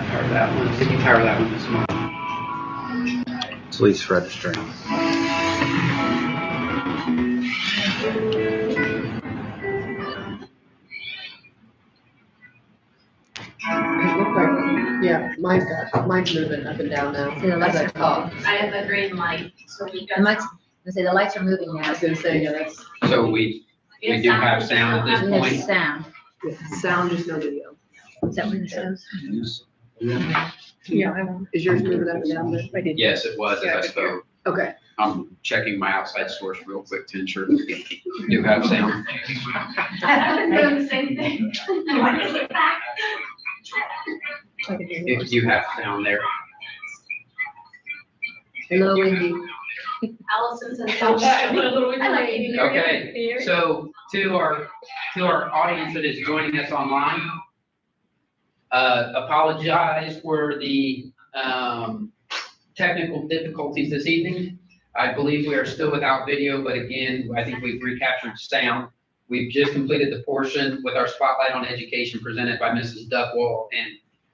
Power that one. Did you power that one this morning? It's least registering. Yeah, mine's moving up and down now. See, the lights as I are talk. I have a green light, so we The lights, the lights are moving I now. was gonna say, yeah, that's, So we do have sound at this We have point. sound. sound, just no video. Is that what it shows? Yeah. Is yours moving up and down there? I did. Yes, it was as I spoke. Okay. I'm checking my outside source real quick to ensure we do have sound. I've been doing the same thing. If you have sound there. Hello, Wendy. Allison says. I put a little bit of lady. Okay, so to our audience that is joining us online, apologize for the technical difficulties this evening. I believe we are still without video, but again, I think we've recaptured sound. We've just completed the portion with our spotlight on education presented by Mrs. Duckwall and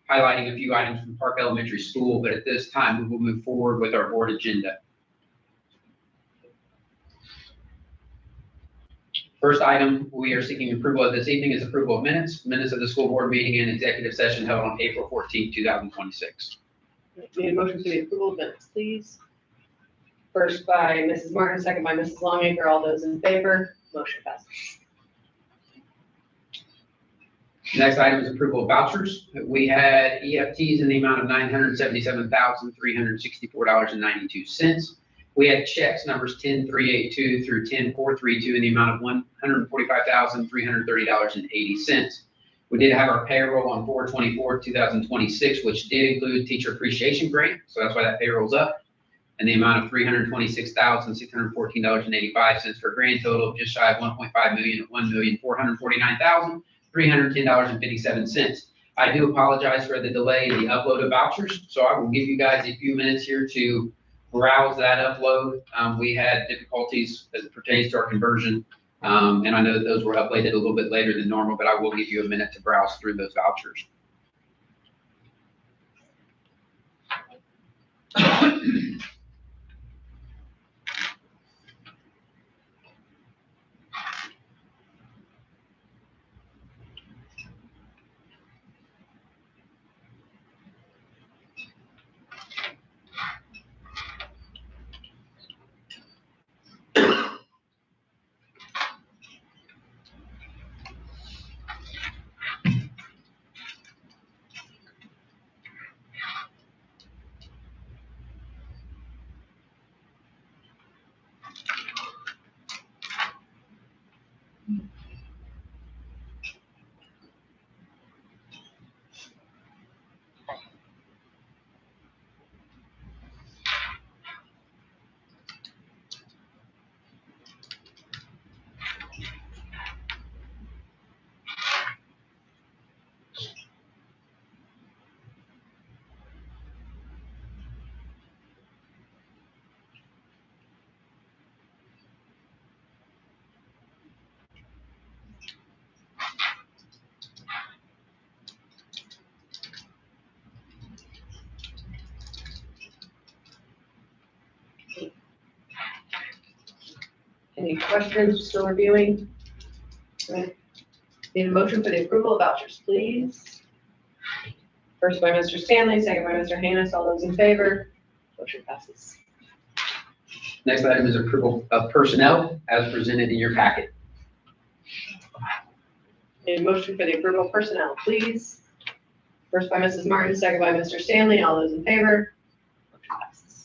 highlighting a few items from Park Elementary School, but at this time, we will move forward with our board agenda. First item we are seeking approval of this evening is approval of minutes of the school board meeting and executive session held on April 14, 2026. Need a motion for the approval of minutes, please. First by Mrs. Martin, second by Mrs. Longacre. All those in favor, motion passes. Next item is approval of vouchers. We had EFTs in the amount of $977,364.92. We had checks numbers 10382 through 10432 in the amount of $145,330.80. We did have our payroll on 4/24/2026, which did include teacher appreciation grant, so that's why that payroll's up, and the amount of $326,614.85 for a grand total of just shy of $1.5 million at $1,449,310.57. I do apologize for the delay in the upload of vouchers, so I will give you guys a few minutes here to browse that upload. We had difficulties as it pertains to our conversion, and I know that those were uploaded a little bit later than normal, but I will give you a minute to browse through those vouchers. Any questions, still reviewing? Right. Need a motion for the approval of vouchers, please. First by Mr. Stanley, second by Mr. Hannis. All those in favor, motion passes. Next item is approval of personnel as presented in your packet. Need a motion for the approval of personnel, please. First by Mrs. Martin, second by Mr. Stanley. All those in favor, motion passes.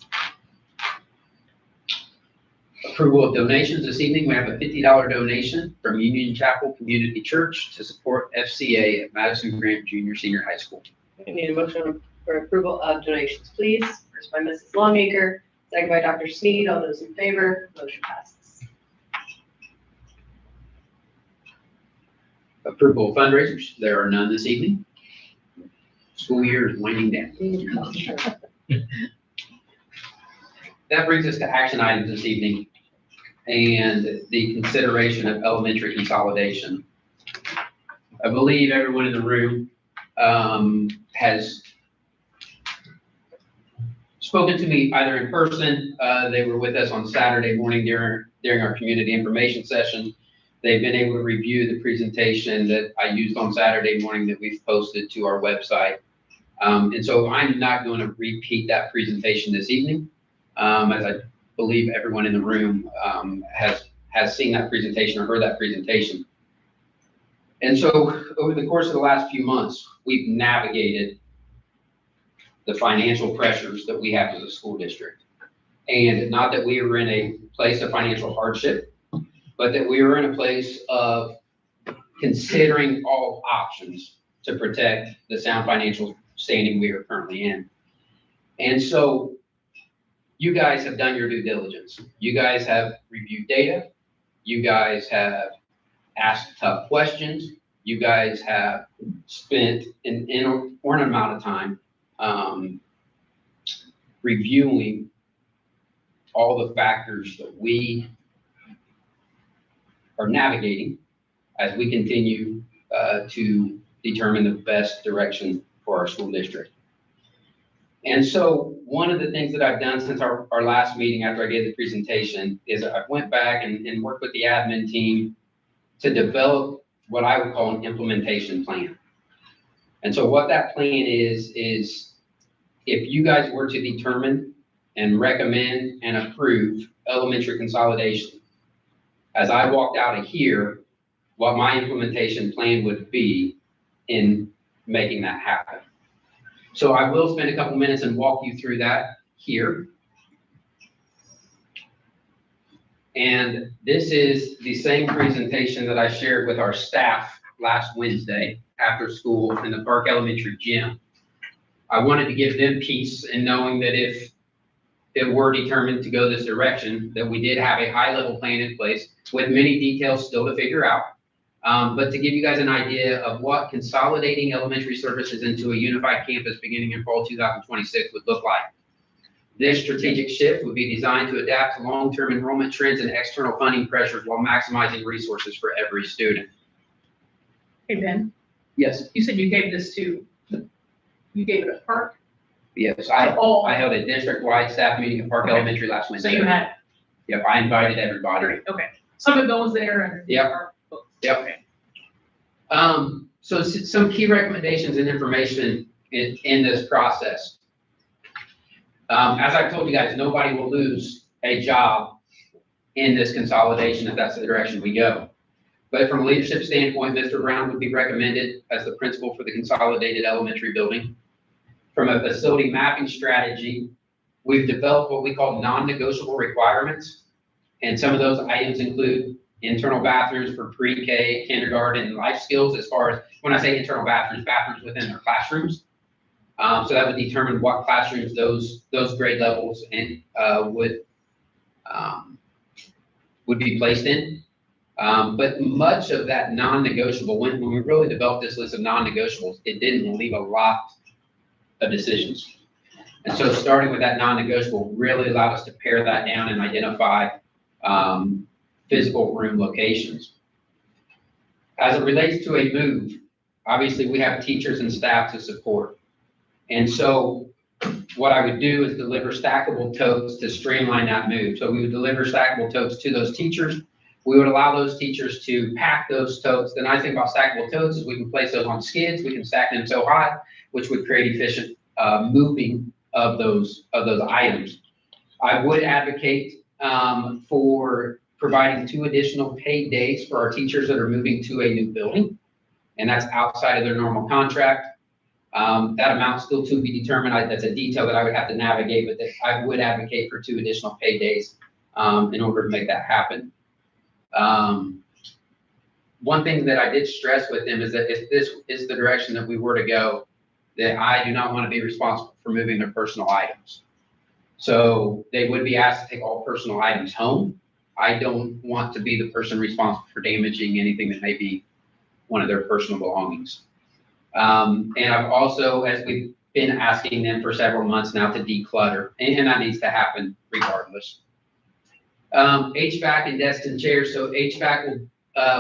Approval of donations this evening. We have a $50 donation from Union Chapel Community Church to support FCA at Madison-Grant Junior Senior High School. We need a motion for approval of donations, please. First by Mrs. Longacre, second by Dr. Sneed. All those in favor, motion passes. Approval of fundraisers. There are none this evening. School year is winding down. That brings us to action items this evening and the consideration of elementary consolidation. I believe everyone in the room has spoken to me either in person, they were with us on Saturday morning during our community information session. They've been able to review the presentation that I used on Saturday morning that we've posted to our website. And so I'm not going to repeat that presentation this evening, as I believe everyone in the room has seen that presentation or heard that presentation. And so over the course of the last few months, we've navigated the financial pressures that we have as a school district. And not that we were in a place of financial hardship, but that we were in a place of considering all options to protect the sound financial standing we are currently in. And so you guys have done your due diligence. You guys have reviewed data. You guys have asked tough questions. You guys have spent an inordinate amount of time reviewing all the factors that we are navigating as we continue to determine the best direction for our school district. And so one of the things that I've done since our last meeting after I gave the presentation is I went back and worked with the admin team to develop what I would call an implementation plan. And so what that plan is if you guys were to determine and recommend and approve elementary consolidation, as I walked out of here, what my implementation plan would be in making that happen. So I will spend a couple minutes and walk you through that here. And this is the same presentation that I shared with our staff last Wednesday after school in the Park Elementary gym. I wanted to give them peace in knowing that if it were determined to go this direction, that we did have a high-level plan in place with many details still to figure out. But to give you guys an idea of what consolidating elementary services into a unified campus beginning in fall 2026 would look like. This strategic shift would be designed to adapt to long-term enrollment trends and external funding pressures while maximizing resources for every student. Hey, Ben, Yes. you said you gave this to, you gave it a park? Yes, Oh. I held a district-wide staff meeting at Park Okay. Elementary last So Wednesday. you had, Yep, I invited everybody. okay, some of those there and. Yep. Yep. Okay. So some key recommendations and information in this process. As I've told you guys, nobody will lose a job in this consolidation if that's the direction we go. But from a leadership standpoint, Mr. Brown would be recommended as the principal for the consolidated elementary building. From a facility mapping strategy, we've developed what we call non-negotiable requirements. And some of those items include internal bathrooms for pre-K, kindergarten, and life skills. As far as, when I say internal bathrooms within their classrooms. So that would determine what classrooms those grade levels and would be placed in. But much of that non-negotiable, when we really developed this list of non-negotiables, it didn't leave a lot of decisions. And so starting with that non-negotiable really allowed us to pare that down and identify physical room locations. As it relates to a move, obviously we have teachers and staff to support. And so what I would do is deliver stackable totes to streamline that move. So we would deliver stackable totes to those teachers. We would allow those teachers to pack those totes. The nice thing about stackable totes is we can place those on skids. We can stack them so high, which would create efficient moving of those items. I would advocate for providing 2 additional paid days for our teachers that are moving to a new building, and that's outside of their normal contract. That amount still to be determined. That's a detail that I would have to navigate, but I would advocate for 2 additional paid days in order to make that happen. One thing that I did stress with them is that if this is the direction that we were to go, that I do not want to be responsible for moving their personal items. So they would be asked to take all personal items home. I don't want to be the person responsible for damaging anything that may be one of their personal belongings. And I've also, as we've been asking them for several months now, to declutter, and that needs to happen regardless. HVAC and desk and chairs. So HVAC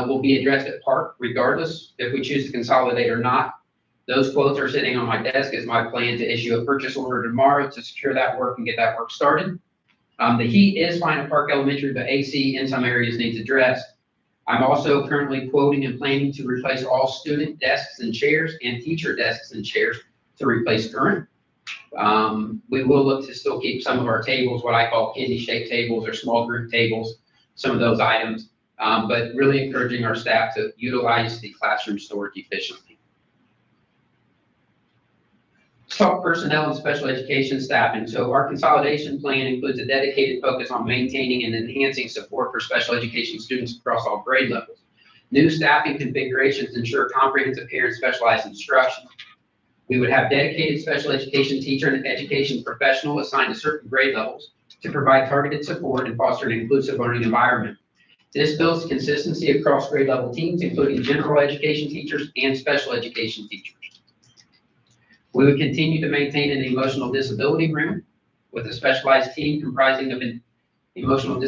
will be addressed at Park regardless if we choose to consolidate or not. Those quotes are sitting on my desk. It's my plan to issue a purchase order tomorrow to secure that work and get that work started. The heat is fine at Park Elementary, but AC in some areas needs addressed. I'm also currently quoting and planning to replace all student desks and chairs and teacher desks and chairs to replace current. We will look to still keep some of our tables, what I call candy shaped tables or small group tables, some of those items, but really encouraging our staff to utilize the classroom storage efficiently. Let's talk personnel and special education staffing. So our consolidation plan includes a dedicated focus on maintaining and enhancing support for special education students across all grade levels. New staffing configurations ensure comprehensive care and specialized instruction. We would have dedicated special education teacher and education professional assigned to certain grade levels to provide targeted support and foster an inclusive learning environment. This builds consistency across grade level teams, including general education teachers and special education teachers. We would continue to maintain an emotional disability room with a specialized team comprising of an emotional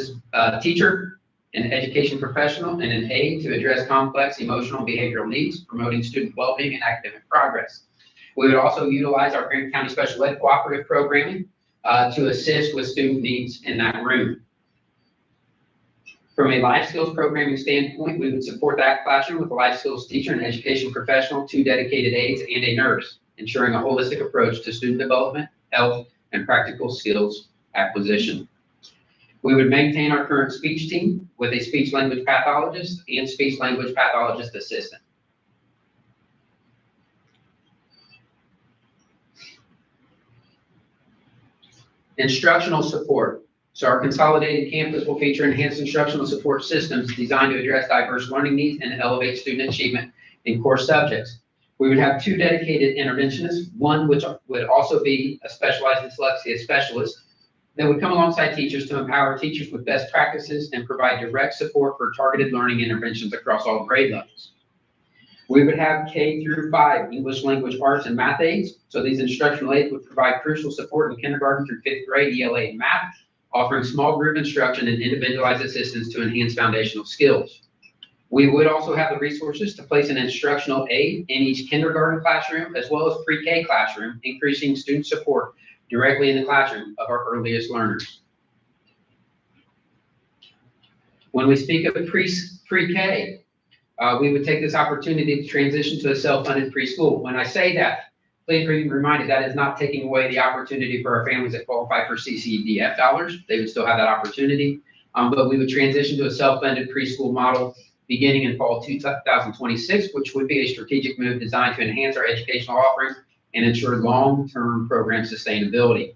teacher, an education professional, and an aide to address complex emotional and behavioral needs, promoting student well-being and academic progress. We would also utilize our Grant County Special Ed Cooperative Programming to assist with student needs in that room. From a life skills programming standpoint, we would support that classroom with a life skills teacher and education professional, 2 dedicated aides, and a nurse, ensuring a holistic approach to student development, health, and practical skills acquisition. We would maintain our current speech team with a speech language pathologist and speech language pathologist assistant. Instructional support. So our consolidated campus will feature enhanced instructional support systems designed to address diverse learning needs and elevate student achievement in core subjects. We would have 2 dedicated interventionists, one which would also be a specialized dyslexia specialist that would come alongside teachers to empower teachers with best practices and provide direct support for targeted learning interventions across all grade levels. We would have K through 5 English language arts and math aides. So these instructional aides would provide crucial support in kindergarten through 5th grade ELA and math, offering small group instruction and individualized assistance to enhance foundational skills. We would also have the resources to place an instructional aide in each kindergarten classroom as well as pre-K classroom, increasing student support directly in the classroom of our earliest learners. When we speak of pre-K, we would take this opportunity to transition to a self-funded preschool. When I say that, please be reminded that is not taking away the opportunity for our families that qualify for CCDF dollars. They would still have that opportunity, but we would transition to a self-funded preschool model beginning in fall 2026, which would be a strategic move designed to enhance our educational offerings and ensure long-term program sustainability.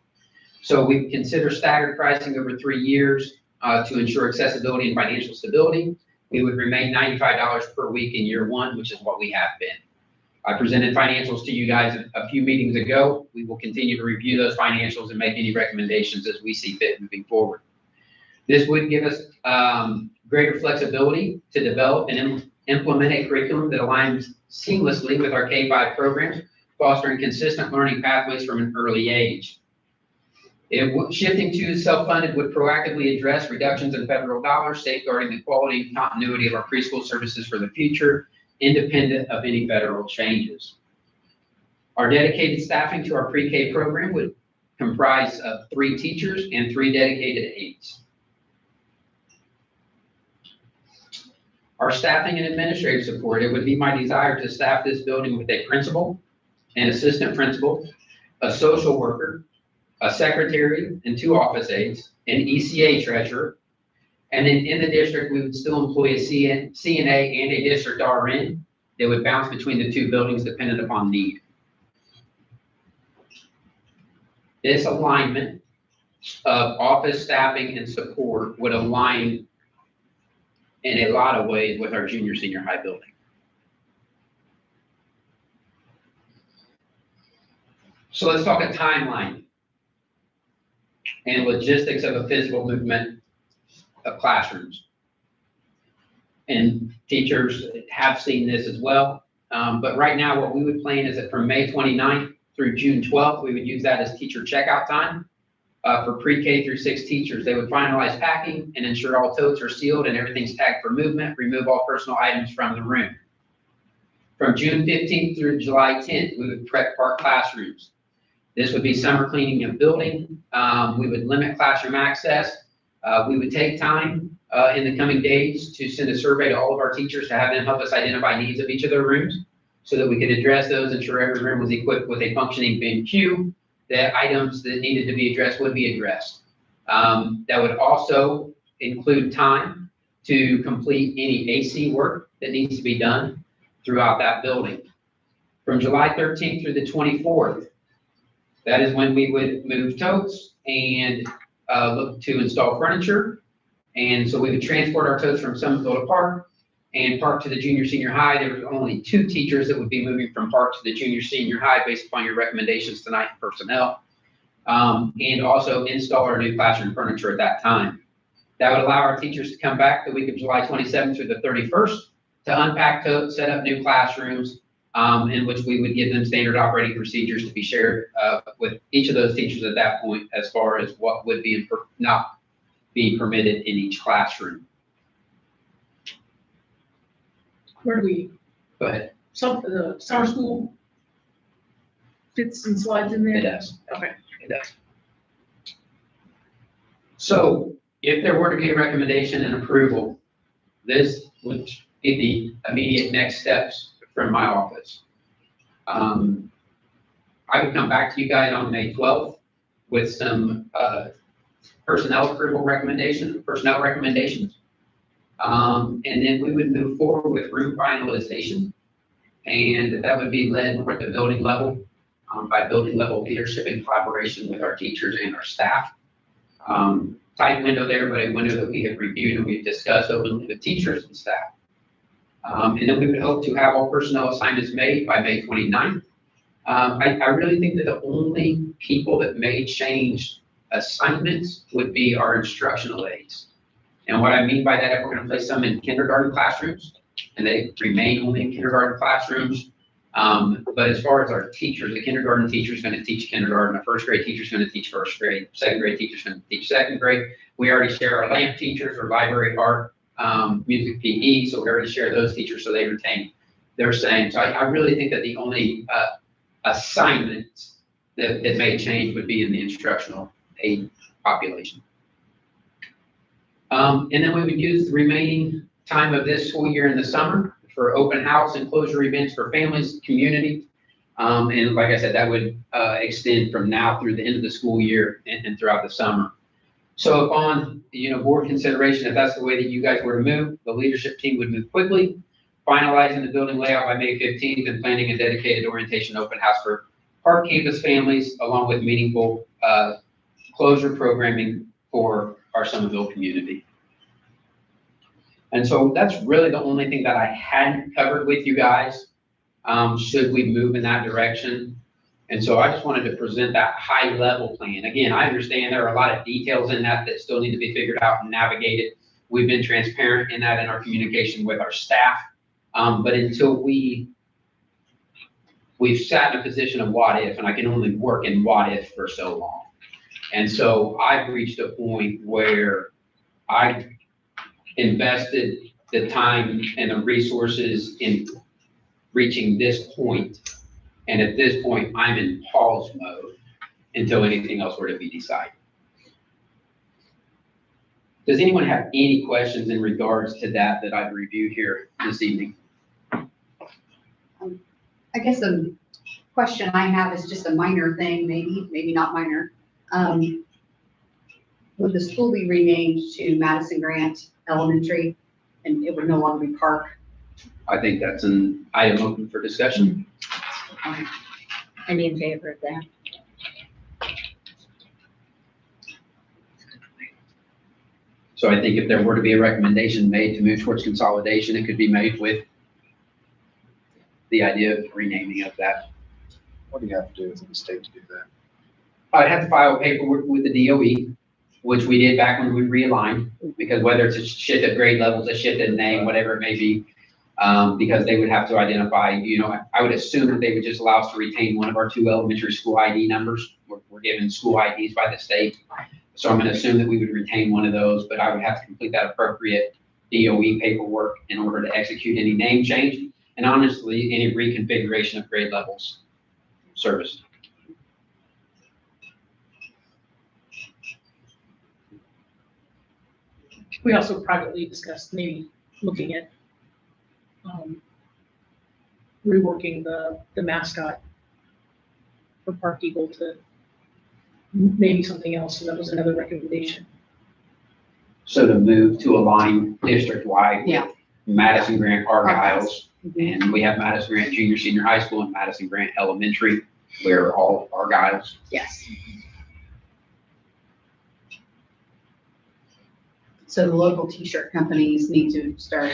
So we consider staggered pricing over 3 years to ensure accessibility and financial stability. We would remain $95 per week in year 1, which is what we have been. I presented financials to you guys a few meetings ago. We will continue to review those financials and make any recommendations as we see fit moving forward. This would give us greater flexibility to develop and implement a curriculum that aligns seamlessly with our K-5 programs, fostering consistent learning pathways from an early age. Shifting to self-funded would proactively address reductions in federal dollars, safeguarding the quality and continuity of our preschool services for the future, independent of any federal changes. Our dedicated staffing to our pre-K program would comprise of 3 teachers and 3 dedicated aides. Our staffing and administrative support, it would be my desire to staff this building with a principal, an assistant principal, a social worker, a secretary and 2 office aides, an ECA treasurer, and then in the district, we would still employ a CNA and a district RN that would bounce between the 2 buildings dependent upon need. This alignment of office staffing and support would align in a lot of ways with our junior senior high building. So let's talk a timeline and logistics of a physical movement of classrooms. And teachers have seen this as well. But right now what we would plan is that from May 29th through June 12th, we would use that as teacher checkout time. For pre-K through 6 teachers, they would finalize packing and ensure all totes are sealed and everything's tagged for movement, remove all personal items from the room. From June 15th through July 10th, we would prep park classrooms. This would be summer cleaning of building. We would limit classroom access. We would take time in the coming days to send a survey to all of our teachers to have them help us identify needs of each of their rooms so that we could address those, ensure every room was equipped with a functioning bin queue, that items that needed to be addressed would be addressed. That would also include time to complete any AC work that needs to be done throughout that building. From July 13th through the 24th, that is when we would move totes and look to install furniture. And so we would transport our totes from Summitville to Park and Park to the junior senior high. There were only 2 teachers that would be moving from Park to the junior senior high based upon your recommendations tonight in personnel. And also install our new classroom furniture at that time. That would allow our teachers to come back the week of July 27th through the 31st to unpack totes, set up new classrooms, in which we would give them standard operating procedures to be shared with each of those teachers at that point as far as what would be not be permitted in each classroom. Where do we, Go ahead. the summer school fits and slides in there? It does. Okay. It does. So if there were to be a recommendation and approval, this would be the immediate next steps from my office. I would come back to you guys on May 12th with some personnel recommendations. And then we would move forward with room finalization. And that would be led at the building level by building level leadership in collaboration with our teachers and our staff. Tight window there, but a window that we have reviewed and we've discussed openly with teachers and staff. And then we would hope to have all personnel assignments made by May 29th. I really think that the only people that may change assignments would be our instructional aides. And what I mean by that, if we're going to place some in kindergarten classrooms, and they remain only in kindergarten classrooms. But as far as our teachers, the kindergarten teacher is going to teach kindergarten, a first grade teacher is going to teach first grade, second grade teacher is going to teach second grade. We already share our LAMP teachers, or library, art, music, PE, so we already share those teachers, so they retain their same. So I really think that the only assignments that may change would be in the instructional aid population. And then we would use the remaining time of this school year in the summer for open house and closure events for families, community. And like I said, that would extend from now through the end of the school year and throughout the summer. So upon, board consideration, if that's the way that you guys were to move, the leadership team would move quickly, finalizing the building layout by May 15th and planning a dedicated orientation open house for Park campus families, along with meaningful closure programming for our Somerville community. And so that's really the only thing that I hadn't covered with you guys, should we move in that direction. And so I just wanted to present that high level plan. Again, I understand there are a lot of details in that still need to be figured out and navigated. We've been transparent in that in our communication with our staff. But until we've sat in a position of what if, and I can only work in what if for so long. And so I've reached a point where I invested the time and the resources in reaching this point. And at this point, I'm in pause mode until anything else were to be decided. Does anyone have any questions in regards to that I've reviewed here this evening? I guess the question I have is just a minor thing, maybe not minor. Would the school be renamed to Madison-Grant Elementary and it would no longer be Park? I think that's an item open for discussion. I'd be in favor of that. So I think if there were to be a recommendation made to move towards consolidation, it could be made with the idea of renaming of that. What do you have to do with the state to do that? I'd have to file paperwork with the DOE, which we did back when we realigned, because whether it's a shift of grade levels, a shift in name, whatever it may be, because they would have to identify, I would assume that they would just allow us to retain one of our 2 elementary school ID numbers. We're given school IDs by the state. So I'm going to assume that we would retain one of those, but I would have to complete that appropriate DOE paperwork in order to execute any name change. and honestly, any reconfiguration of grade levels serviced. We also privately discussed maybe looking at reworking the mascot for Park Eagle to maybe something else, and that was another recommendation. So to move to align district-wide Yeah. with Madison-Grant Argyles, Mhm. and we have Madison-Grant Junior Senior High School and Madison-Grant Elementary, where all Argyles. Yes. So the local t-shirt companies need to start.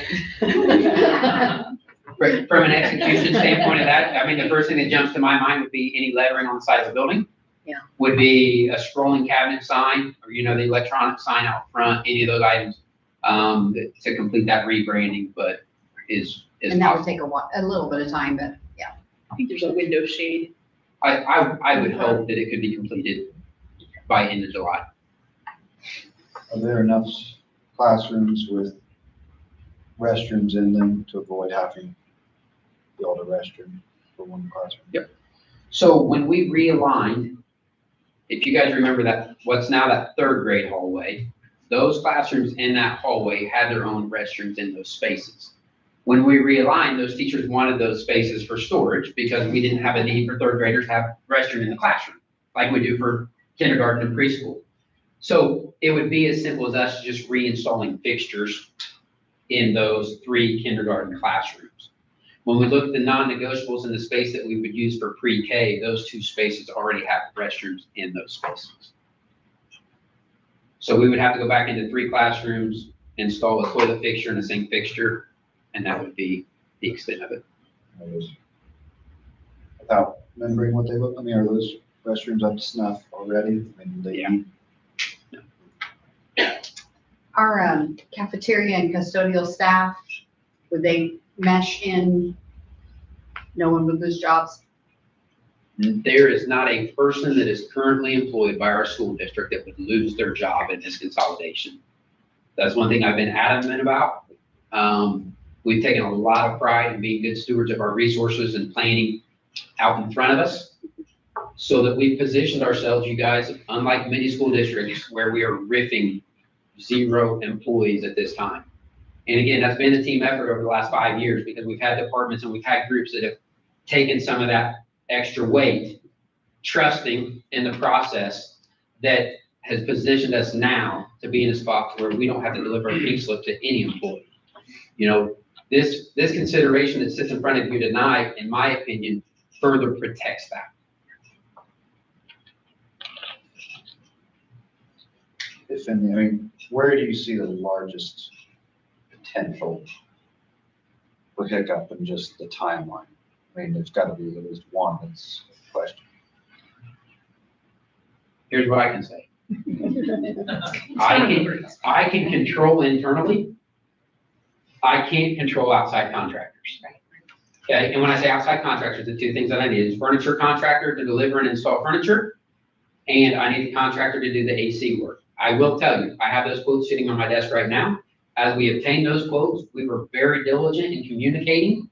Right, from an execution standpoint of that, I mean, the first thing that jumps to my mind would be any lettering on the side of the building. Yeah. Would be a scrolling cabinet sign, or, you know, the electronic sign out front, any of those items, to complete that rebranding, but is And that would possible. take a little bit of time, but yeah. I think there's a window shade. I would hope that it could be completed by end of July. Are there enough classrooms with restrooms in them to avoid having to build a restroom for one classroom? So when we realigned, if you guys remember that, what's now that third grade hallway, those classrooms in that hallway had their own restrooms in those spaces. When we realigned, those teachers wanted those spaces for storage because we didn't have a need for third graders to have restroom in the classroom, like we do for kindergarten and preschool. So it would be as simple as us just reinstalling fixtures in those 3 kindergarten classrooms. When we look at the non-negotiables in the space that we would use for pre-K, those 2 spaces already have restrooms in those spaces. So we would have to go back into 3 classrooms, install a toilet fixture and a sink fixture, and that would be the extent of it. Without remembering what they look, I mean, are those restrooms up to snuff already? I mean, they. Yeah. Our cafeteria and custodial staff, would they mesh in? No one would lose jobs? There is not a person that is currently employed by our school district that would lose their job in this consolidation. That's one thing I've been adamant about. We've taken a lot of pride in being good stewards of our resources and planning out in front of us, so that we've positioned ourselves, you guys, unlike many school districts where we are riffing 0 employees at this time. And again, that's been a team effort over the last 5 years, because we've had departments and we've had groups that have taken some of that extra weight, trusting in the process that has positioned us now to be in a spot where we don't have to deliver a pink slip to any employee. You know, this consideration that sits in front of you tonight, in my opinion, further protects that. If any, I mean, where do you see the largest potential for hiccup in just the timeline? I mean, there's gotta be at least one that's a question. Here's what I can say. I can control internally. I can't control outside contractors. Okay, and when I say outside contractors, the 2 things that I need is furniture contractor to deliver and install furniture, and I need the contractor to do the AC work. I will tell you, I have those quotes sitting on my desk right now. As we obtained those quotes, we were very diligent in communicating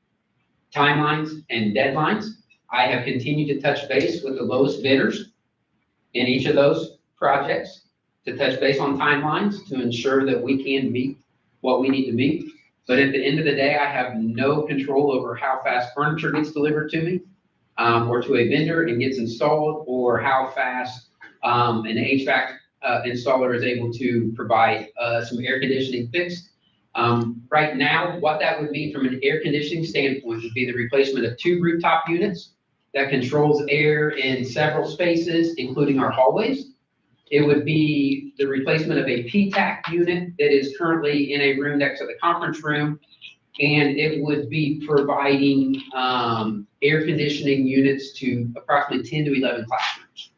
timelines and deadlines. I have continued to touch base with the lowest bidders in each of those projects to touch base on timelines to ensure that we can meet what we need to meet. But at the end of the day, I have no control over how fast furniture gets delivered to me, or to a vendor and gets installed, or how fast an HVAC installer is able to provide some air conditioning fixed. Right now, what that would be from an air conditioning standpoint would be the replacement of 2 rooftop units that controls air in several spaces, including our hallways. It would be the replacement of a PTAC unit that is currently in a room next to the conference room. And it would be providing air conditioning units to approximately 10 to 11 classrooms.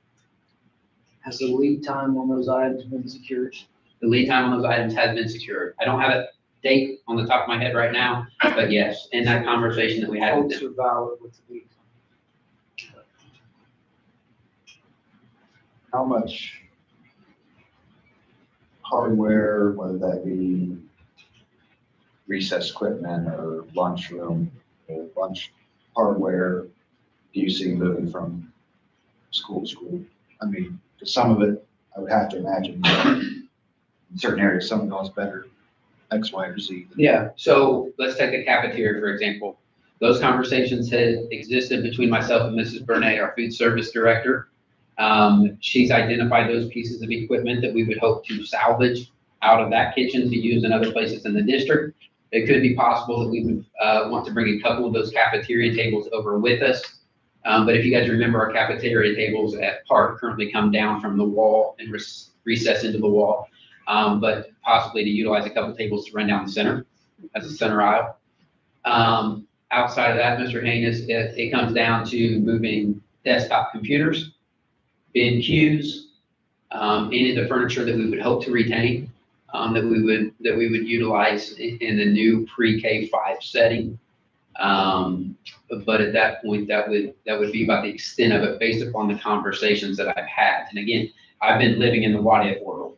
Has the lead time on those items been secured? The lead time on those items has been secured. I don't have a date on the top of my head right now, but yes, in that conversation that we had with Quotes them. are valid with the lead time. How much hardware, whether that be recess equipment or lunchroom a bunch hardware do you see moving from school to school? I mean, 'cause some of it, I would have to imagine, in certain areas, some of it's better, X, Y, or Z. Yeah, so let's take a cafeteria, for example. Those conversations had existed between myself and Mrs. Burnett, our food service director. She's identified those pieces of equipment that we would hope to salvage out of that kitchen to use in other places in the district. It could be possible that we would want to bring a couple of those cafeteria tables over with us. But if you guys remember, our cafeteria tables at Park currently come down from the wall and recess into the wall. But possibly to utilize a couple tables to run down the center as a center aisle. Outside of that, Mr. Haynes, it comes down to moving desktop computers, bin queues, any of the furniture that we would hope to retain, that we would utilize in the new pre-K-5 setting. But at that point, that would be about the extent of it based upon the conversations that I've had. And again, I've been living in the what if world.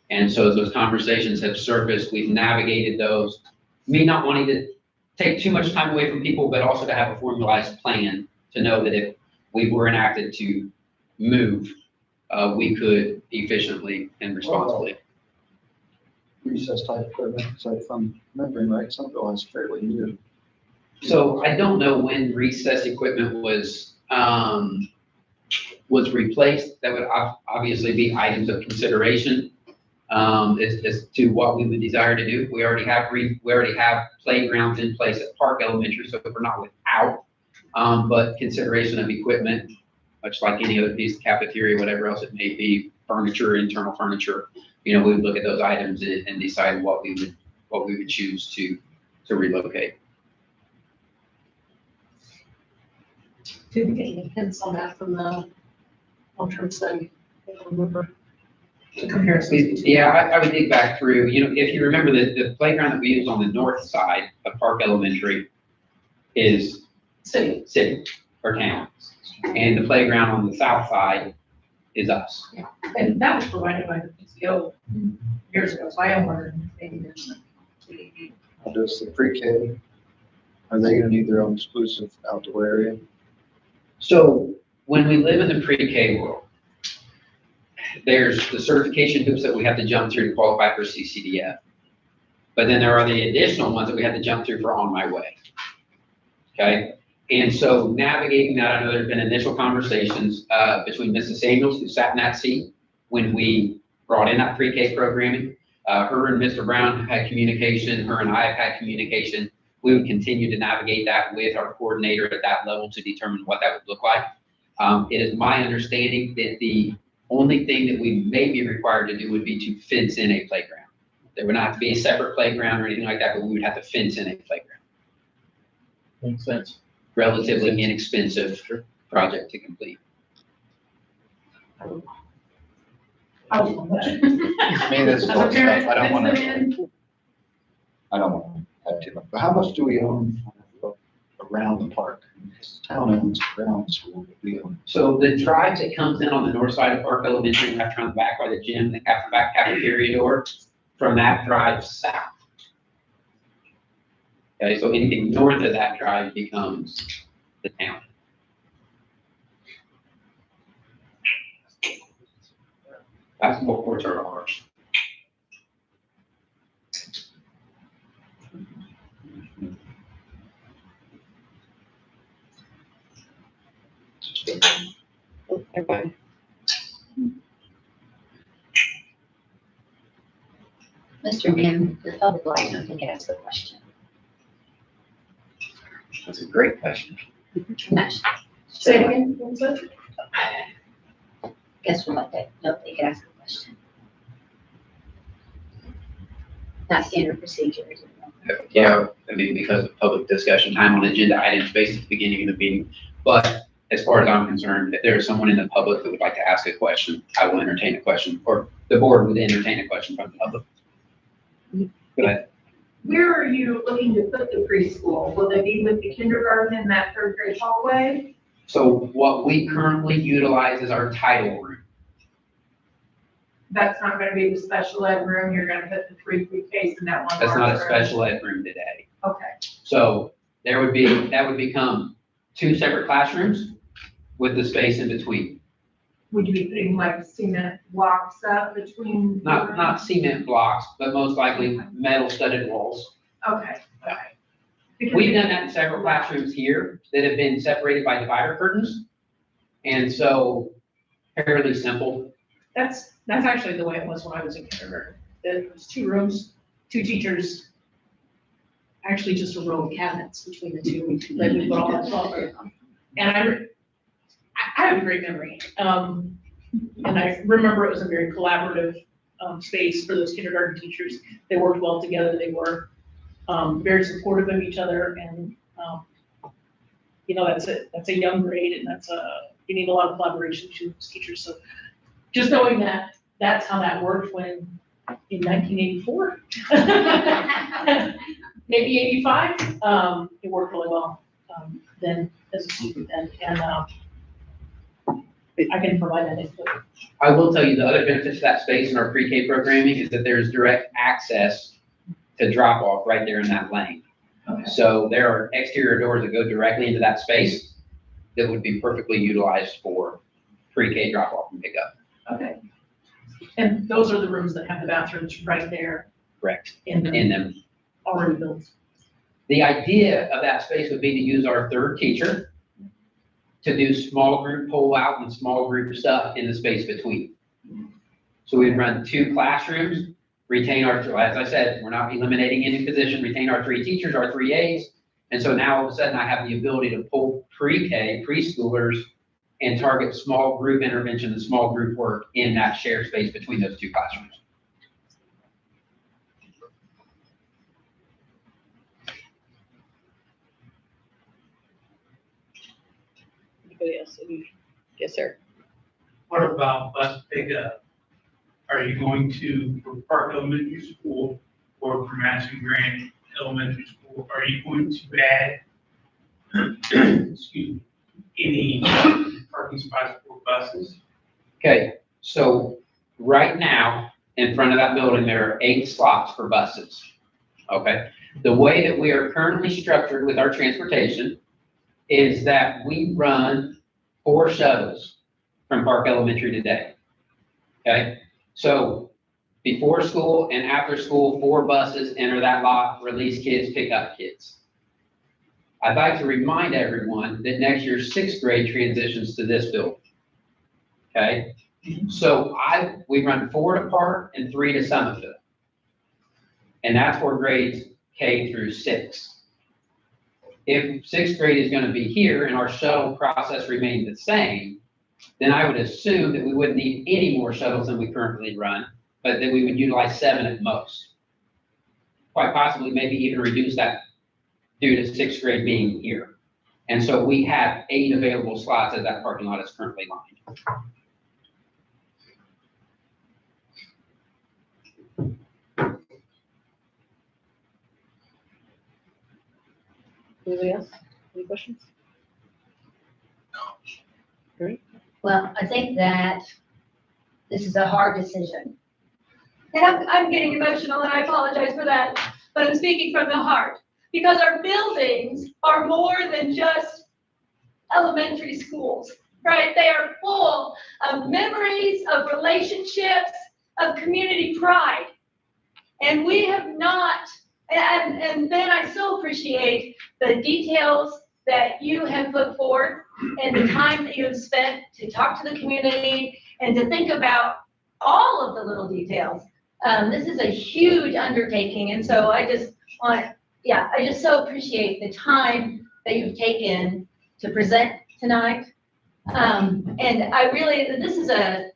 And so as those conversations have surfaced, we've navigated those, me not wanting to take too much time away from people, but also to have a formalized plan to know that if we were enacted to move, we could efficiently and responsibly. Recess type equipment, so if I'm remembering right, some of it was fairly new. So I don't know when recess equipment was replaced. That would obviously be items of consideration as to what we would desire to do. We already have playgrounds in place at Park Elementary, so we're not without, but consideration of equipment, much like any other piece of cafeteria, whatever else it may be, furniture, internal furniture, we would look at those items and decide what we would choose to relocate. Did we get any hints on that from the long-term study? I don't remember. The comparison. Yeah, I would dig back through, if you remember the playground that we use on the north side of Park Elementary is city or town. And the playground on the south side is us. And that was provided by the PCO years ago, so I am wondering if maybe there's How does the pre-K, are they gonna need their own exclusive outdoor area? So when we live in the pre-K world, there's the certification hoops that we have to jump through to qualify for CCDF. But then there are the additional ones that we have to jump through for On My Way. Okay? And so navigating that, I know there's been initial conversations between Mrs. Samuels, who sat in that seat when we brought in that pre-K programming. Her and Mr. Brown had communication, her and I have had communication. We would continue to navigate that with our coordinator at that level to determine what that would look like. It is my understanding that the only thing that we may be required to do would be to fence in a playground. There would not have to be a separate playground or anything like that, but we would have to fence in a playground. Makes sense. Relatively inexpensive project to complete. I mean, there's a lot of stuff, I don't wanna have too much, but how much do we own around the park? This town owns around the school, but we own. So the drive that comes in on the north side of Park Elementary, left around the back by the gym, the back cafeteria door, from that drive south. Okay, so anything north of that drive becomes the town. Basketball courts are ours. Okay. Mr. Mayor, the public like to think ask a question. That's a great question. Say it again, what was it? Guess what? Nobody can ask a question. Not standard procedure. is it? Yeah, I mean, because of public discussion time on agenda items based at the beginning of the meeting. But as far as I'm concerned, if there is someone in the public that would like to ask a question, I will entertain a question, or the board would entertain a question from the public. Go ahead. Where are you looking to put the preschool? Will they be with the kindergarten in that third grade hallway? So what we currently utilize is our title room. That's not gonna be the special ed room, you're gonna put the three pre-Ks in that one. That's not a large room? special ed room today. Okay, So that would become 2 separate classrooms with the space in between. Would you be putting like cement blocks up between? Not cement blocks, but most likely metal studded walls. Okay, okay. Because We've done that in several classrooms here that have been separated by divider curtains. And so fairly simple. That's actually the way it was when I was in kindergarten. There was 2 rooms, 2 teachers, actually just a row of cabinets between the 2, that we put all that stuff in. And I have a great memory. And I remember it was a very collaborative space for those kindergarten teachers. They worked well together. They were very supportive of each other. And, you know, that's a young grade, and you need a lot of collaboration between those teachers. So just knowing that that's how that worked when in 1984, maybe 85, it worked really well then as a student. And I can provide that input. I will tell you the other benefits of that space in our pre-K programming is that there's direct access to drop off right there in that lane. Okay. So there are exterior doors that go directly into that space that would be perfectly utilized for pre-K drop off and pickup. Okay. And those are the rooms that have the bathrooms right there Correct. in In them, them. already built. The idea of that space would be to use our 3rd teacher to do small group pull out and small group stuff in the space between. So we'd run 2 classrooms, retain our, as I said, we're not eliminating any position, retain our 3 teachers, our 3 As. And so now all of a sudden I have the ability to pull pre-K, preschoolers, and target small group intervention and small group work in that shared space between those 2 classrooms. Anybody else? Yes, sir. What about bus pickup? Are you going to, for Park Elementary School or for Madison-Grant Elementary School, are you going to add, excuse me, any parking spots for buses? Okay, so right now, in front of that building, there are 8 slots for buses. Okay, the way that we are currently structured with our transportation is that we run 4 shuttles from Park Elementary today. Okay, so before school and after school, 4 buses enter that lot, release kids, pick up kids. I'd like to remind everyone that next year 6th grade transitions to this building. Okay, so we run 4 to Park and 3 to Somerville. And that's for grades K through 6. If 6th grade is going to be here and our shuttle process remains the same, then I would assume that we wouldn't need any more shuttles than we currently run, but that we would utilize 7 at most. Quite possibly maybe even reduce that due to 6th grade being here. And so we have 8 available slots as that parking lot is currently lined. Anybody else? Any questions? Great. Well, I think that this is a hard decision. And I'm getting emotional and I apologize for that, but I'm speaking from the heart. Because our buildings are more than just elementary schools, right? They are full of memories, of relationships, of community pride. And we have not, and Ben, I so appreciate the details that you have put forth and the time that you have spent to talk to the community and to think about all of the little details. This is a huge undertaking. And so I just so appreciate the time that you've taken to present tonight. And I really, this is a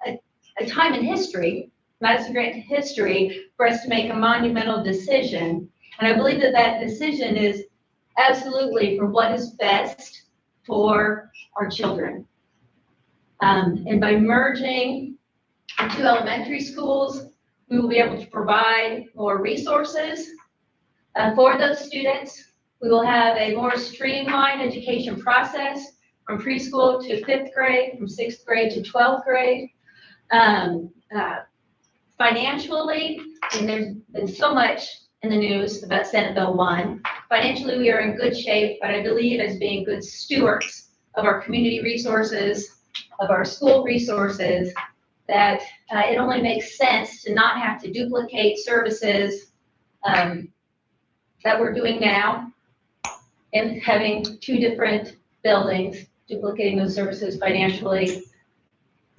time in history, Madison-Grant history, for us to make a monumental decision. And I believe that that decision is absolutely for what is best for our children. And by merging the 2 elementary schools, we will be able to provide more resources for those students. We will have a more streamlined education process from preschool to 5th grade, from 6th grade to 12th grade. Financially, and there's been so much in the news about Senate Bill 1. Financially, we are in good shape, but I believe as being good stewards of our community resources, of our school resources, that it only makes sense to not have to duplicate services that we're doing now and having two different buildings, duplicating those services financially,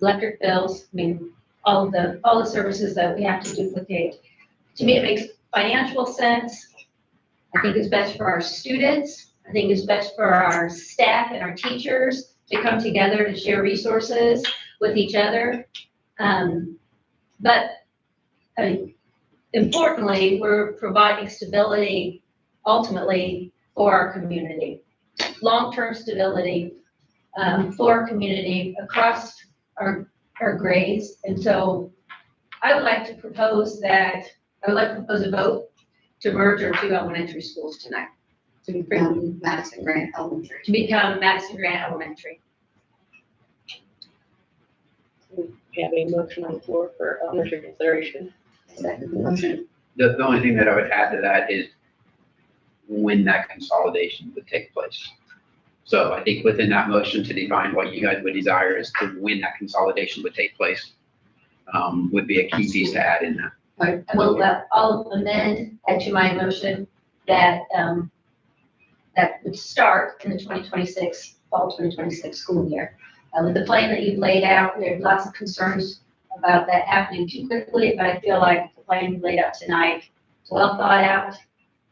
electric bills, I mean, all the services that we have to duplicate. To me, it makes financial sense. I think it's best for our students. I think it's best for our staff and our teachers to come together to share resources with each other. But importantly, we're providing stability ultimately for our community, long-term stability for our community across our grades. And so I would like to propose a vote to merge our two elementary schools tonight. To become Madison-Grant Elementary. Madison-Grant Elementary. We have a motion on the floor for elementary consideration. Second motion. The only thing that I would add to that is when that consolidation would take place. So I think within that motion to define what you guys would desire as to when that consolidation would take place would be a key piece to add in that. I'll amend to my motion that that would start in the fall 2026 school year. With the plan that you've laid out, there's lots of concerns about that happening too quickly, but I feel like the plan you laid out tonight is well thought out.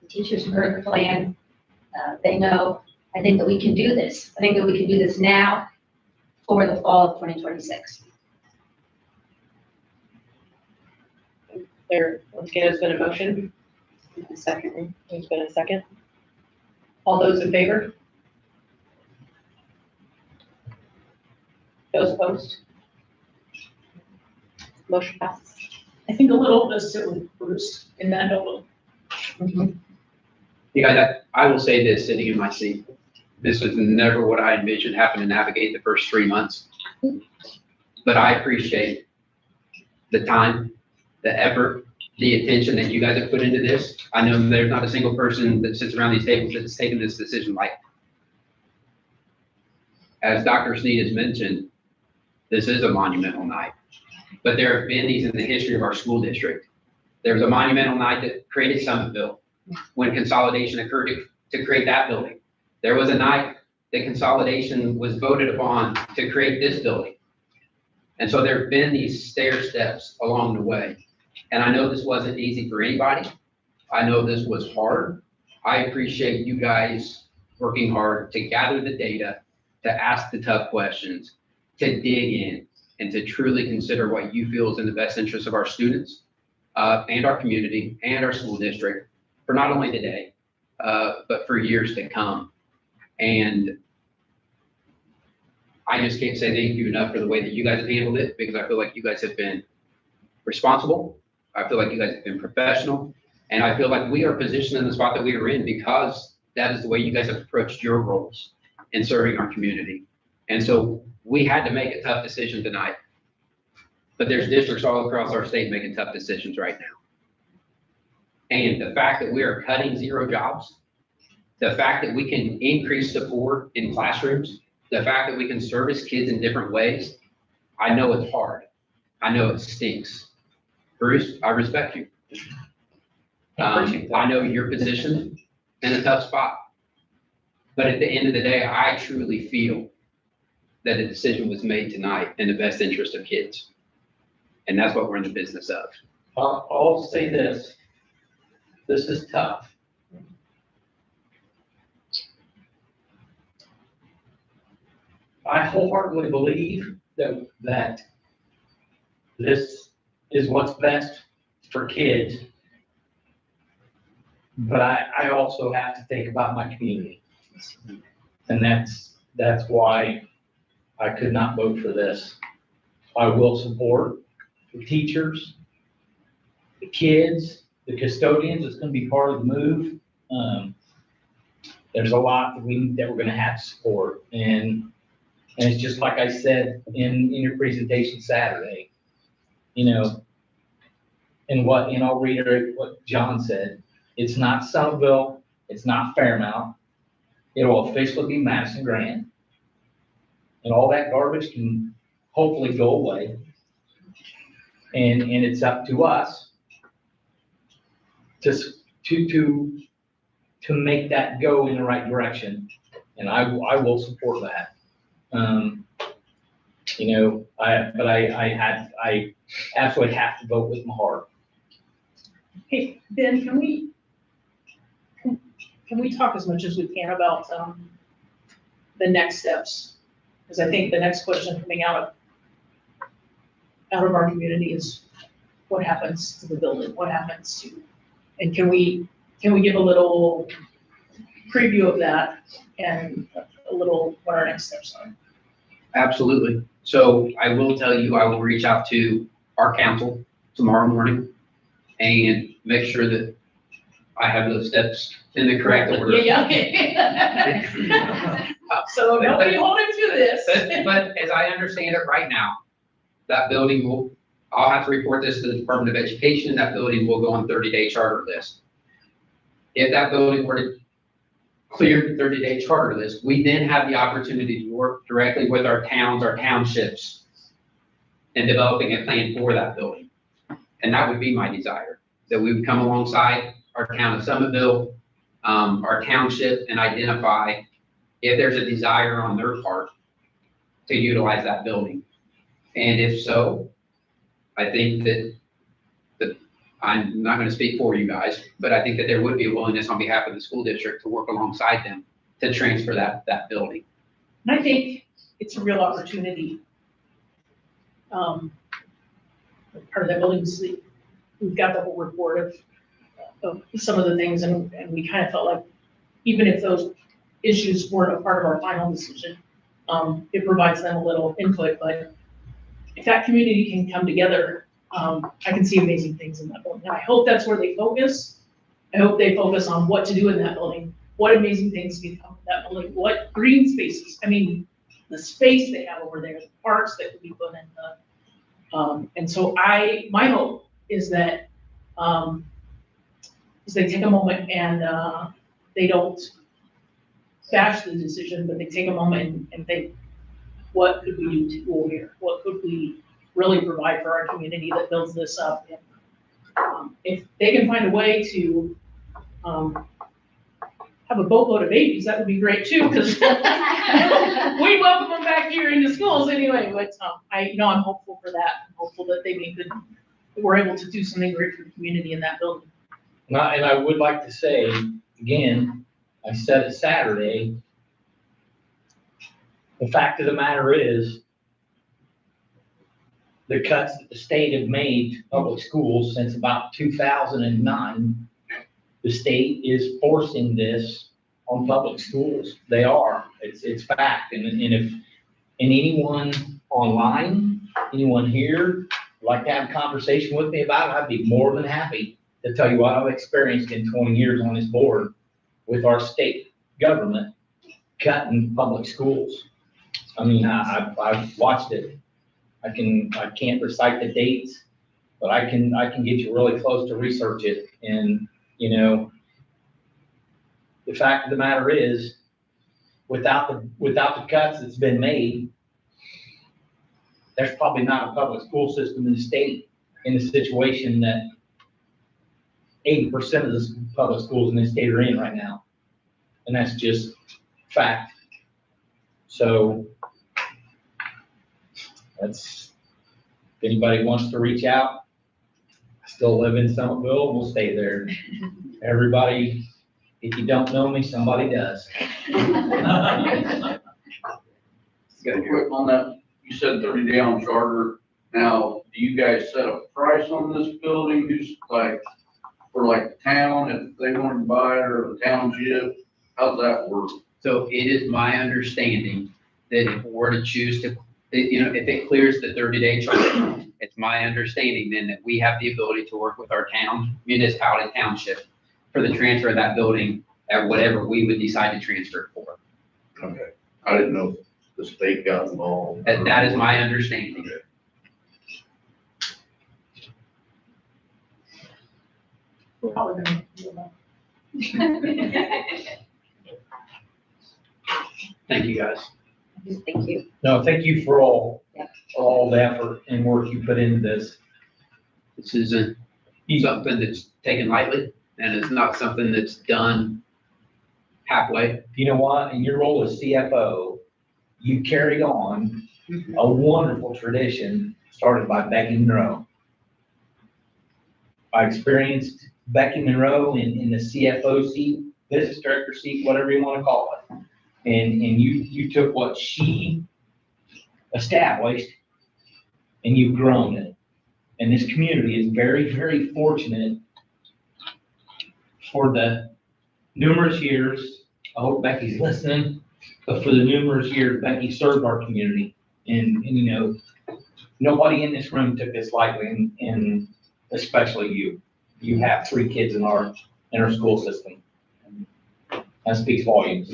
The teachers have heard the plan. They know. I think that we can do this. I think that we can do this now for the fall of 2026. Once again, it's been a motion. A second. There's been a second. All those in favor? Those opposed? Motion passes. I think a little bit silly, Bruce, in that whole. You guys, I will say this, sitting in my seat, this was never what I envisioned having to navigate the first 3 months. But I appreciate the time, the effort, the attention that you guys have put into this. I know there's not a single person that sits around these tables that's taken this decision lightly. As Dr. Sneed has mentioned, this is a monumental night. But there have been these in the history of our school district. There was a monumental night that created Summitville when consolidation occurred to create that building. There was a night that consolidation was voted upon to create this building. And so there have been these stair steps along the way. And I know this wasn't easy for anybody. I know this was hard. I appreciate you guys working hard to gather the data, to ask the tough questions, to dig in, and to truly consider what you feel is in the best interest of our students and our community and our school district for not only today, but for years to come. And I just can't say thank you enough for the way that you guys have handled it, because I feel like you guys have been responsible. I feel like you guys have been professional. And I feel like we are positioned in the spot that we are in because that is the way you guys have approached your roles in serving our community. And so we had to make a tough decision tonight. But there's districts all across our state making tough decisions right now. And the fact that we are cutting 0 jobs, the fact that we can increase support in classrooms, the fact that we can service kids in different ways, I know it's hard. I know it stinks. Bruce, I respect you. I know you're positioned in a tough spot. But at the end of the day, I truly feel that a decision was made tonight in the best interest of kids. And that's what we're in the business of. I'll say this. This is tough. I wholeheartedly believe that this is what's best for kids. But I also have to think about my community. And that's why I could not vote for this. I will support the teachers, the kids, the custodians. It's going to be part of the move. There's a lot that we're going to have to support. And it's just like I said in your presentation Saturday, you know, and I'll reiterate what John said. It's not Somerville, it's not Fairmount. It'll officially be Madison-Grant. And all that garbage can hopefully go away. And it's up to us to make that go in the right direction. And I will support that. You know, I absolutely have to vote with my heart. Hey, Ben, can we talk as much as we can about, the next steps? Because I think the next question coming out of our community is what happens to the building? What happens to, and can we give a little preview of that and a little what our next steps are? Absolutely. So I will tell you, I will reach out to our council tomorrow morning and make sure that I have those steps in the correct order. Yeah, okay. So nobody hold him to this. But as I understand it right now, that building I'll have to report this to the Department of Education, that building will go on 30-day charter list. If that building were to clear the 30-day charter list, we then have the opportunity to work directly with our towns, our townships, in developing a plan for that building. And that would be my desire, that we would come alongside our town of Somerville, our township, and identify if there's a desire on their part to utilize that building. And if so, I think that I'm not going to speak for you guys, but I think that there would be a willingness on behalf of the school district to work alongside them to transfer that building. And I think it's a real opportunity. Part of that building is we've got the whole report of some of the things, and we kind of felt like even if those issues weren't a part of our final decision, it provides them a little input. But if that community can come together, I can see amazing things in that building. And I hope that's where they focus. I hope they focus on what to do in that building, what amazing things can come in that building, what green spaces. I mean, the space they have over there, the parks that could be put in. And so my hope is that they take a moment and they don't bash the decision, but they take a moment and think, what could we do to go here? What could we really provide for our community that builds this up? And if they can find a way to have a boatload of babies, that would be great too, because we welcome them back here into schools anyway. But I'm hopeful for that. I'm hopeful that we're able to do something great for the community in that building. And I would like to say, again, I said it Saturday, the fact of the matter is, the cuts that the state have made to public schools since about 2009, the state is forcing this on public schools. They are. It's fact. And if anyone online, anyone here would like to have a conversation with me about it, I'd be more than happy to tell you what I've experienced in 20 years on this board with our state government cutting public schools. I mean, I've watched it. I can't recite the dates, but I can get you really close to research it. And, you know, the fact of the matter is, without the cuts that's been made, there's probably not a public school system in the state in the situation that 80% of the public schools in this state are in right now. And that's just fact. So if anybody wants to reach out, I still live in Somerville, we'll stay there. Everybody, if you don't know me, somebody does. Got quick on that, you said 30-day on charter. Now, do you guys set a price on this building? Who's for the town, if they want to buy it, or the township? How's that work? So it is my understanding that if we're to choose to, if it clears the 30-day charter, it's my understanding then that we have the ability to work with our town, municipality, township for the transfer of that building at whatever we would decide to transfer it for. Okay. I didn't know if the state got involved. That is my understanding. Okay. We're probably gonna Thank you, guys. Thank you. No, thank you for all, Yep. all the effort and work you put into this. This isn't something that's taken lightly, and it's not something that's done halfway. You know what, in your role as CFO, you carried on a wonderful tradition started by Becky Monroe. I experienced Becky Monroe in the CFO seat, business director seat, whatever you want to call it. And you took what she established and you've grown it. And this community is very, very fortunate for the numerous years. I hope Becky's listening, but for the numerous years Becky served our community. And you know, nobody in this room took this lightly, and especially you. You have 3 kids in our school system. That speaks volumes.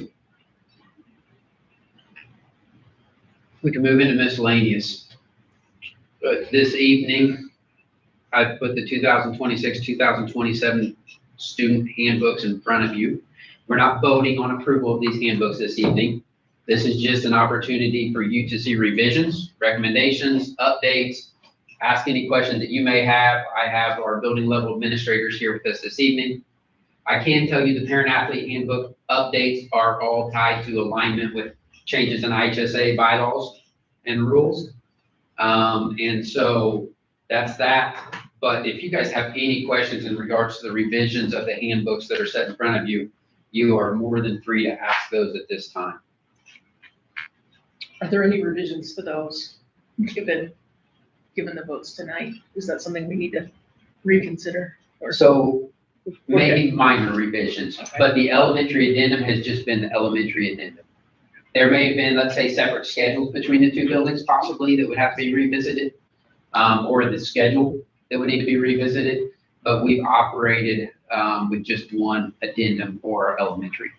We can move into miscellaneous. But this evening, I put the 2026, 2027 student handbooks in front of you. We're not voting on approval of these handbooks this evening. This is just an opportunity for you to see revisions, recommendations, updates, ask any questions that you may have. I have our building level administrators here with us this evening. I can tell you the parent athlete handbook updates are all tied to alignment with changes in IHSA bylaws and rules. And so that's that. But if you guys have any questions in regards to the revisions of the handbooks that are set in front of you, you are more than free to ask those at this time. Are there any revisions to those, given the votes tonight? Is that something we need to reconsider? Or So maybe minor revisions, but the elementary addendum has just been the elementary addendum. There may have been, let's say, separate schedules between the 2 buildings possibly that would have to be revisited, or the schedule that would need to be revisited, but we've operated with just one addendum for elementary.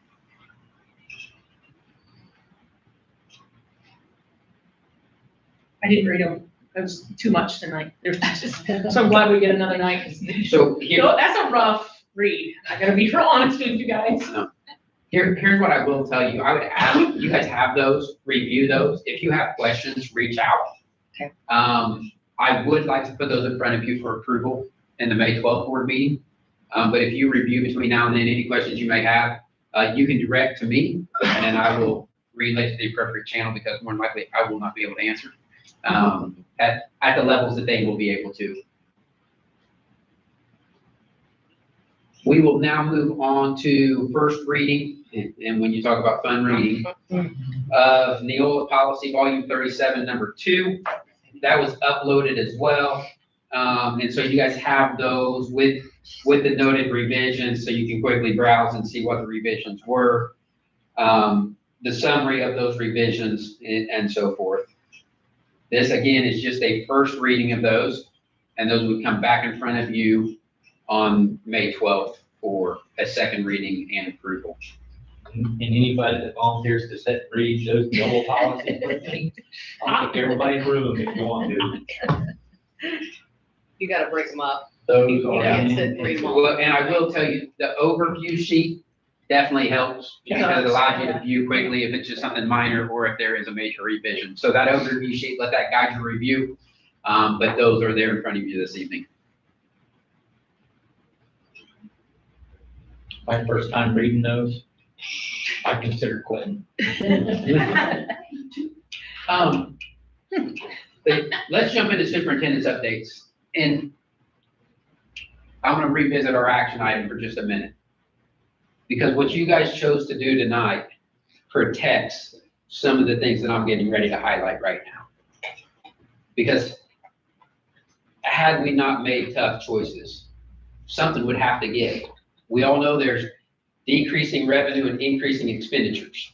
I didn't read them. It was too much tonight. There's just, so I'm glad we get another night. So here, No, that's a rough read. I gotta be real honest with you guys. here's what I will tell you. I would ask, you guys have those, review those. If you have questions, reach out. Okay. I would like to put those in front of you for approval in the May 12th board meeting. But if you review between now and then, any questions you may have, you can direct to me, and then I will relay to the appropriate channel, because more than likely I will not be able to answer at the levels that they will be able to. We will now move on to first reading, and when you talk about fun reading, of Neola Policy Volume 37, number 2. That was uploaded as well. And so you guys have those with the noted revisions, so you can quickly browse and see what the revisions were, the summary of those revisions, and so forth. This, again, is just a first reading of those, and those would come back in front of you on May 12th for a second reading and approval. And anybody that volunteers to sit and read those double policies with me, I'll take everybody in the room if you want to. You gotta break them up. Those You are. can't sit and read them all. Well, and I will tell you, the overview sheet definitely helps, because it allows you to view quickly if it's just something minor or if there is a major revision. So that overview sheet, let that guide your review. But those are there in front of you this evening. My first time reading those, I consider quitting. Let's jump into superintendent's updates. And I want to revisit our action item for just a minute, because what you guys chose to do tonight protects some of the things that I'm getting ready to highlight right now. Because had we not made tough choices, something would have to give. We all know there's decreasing revenue and increasing expenditures.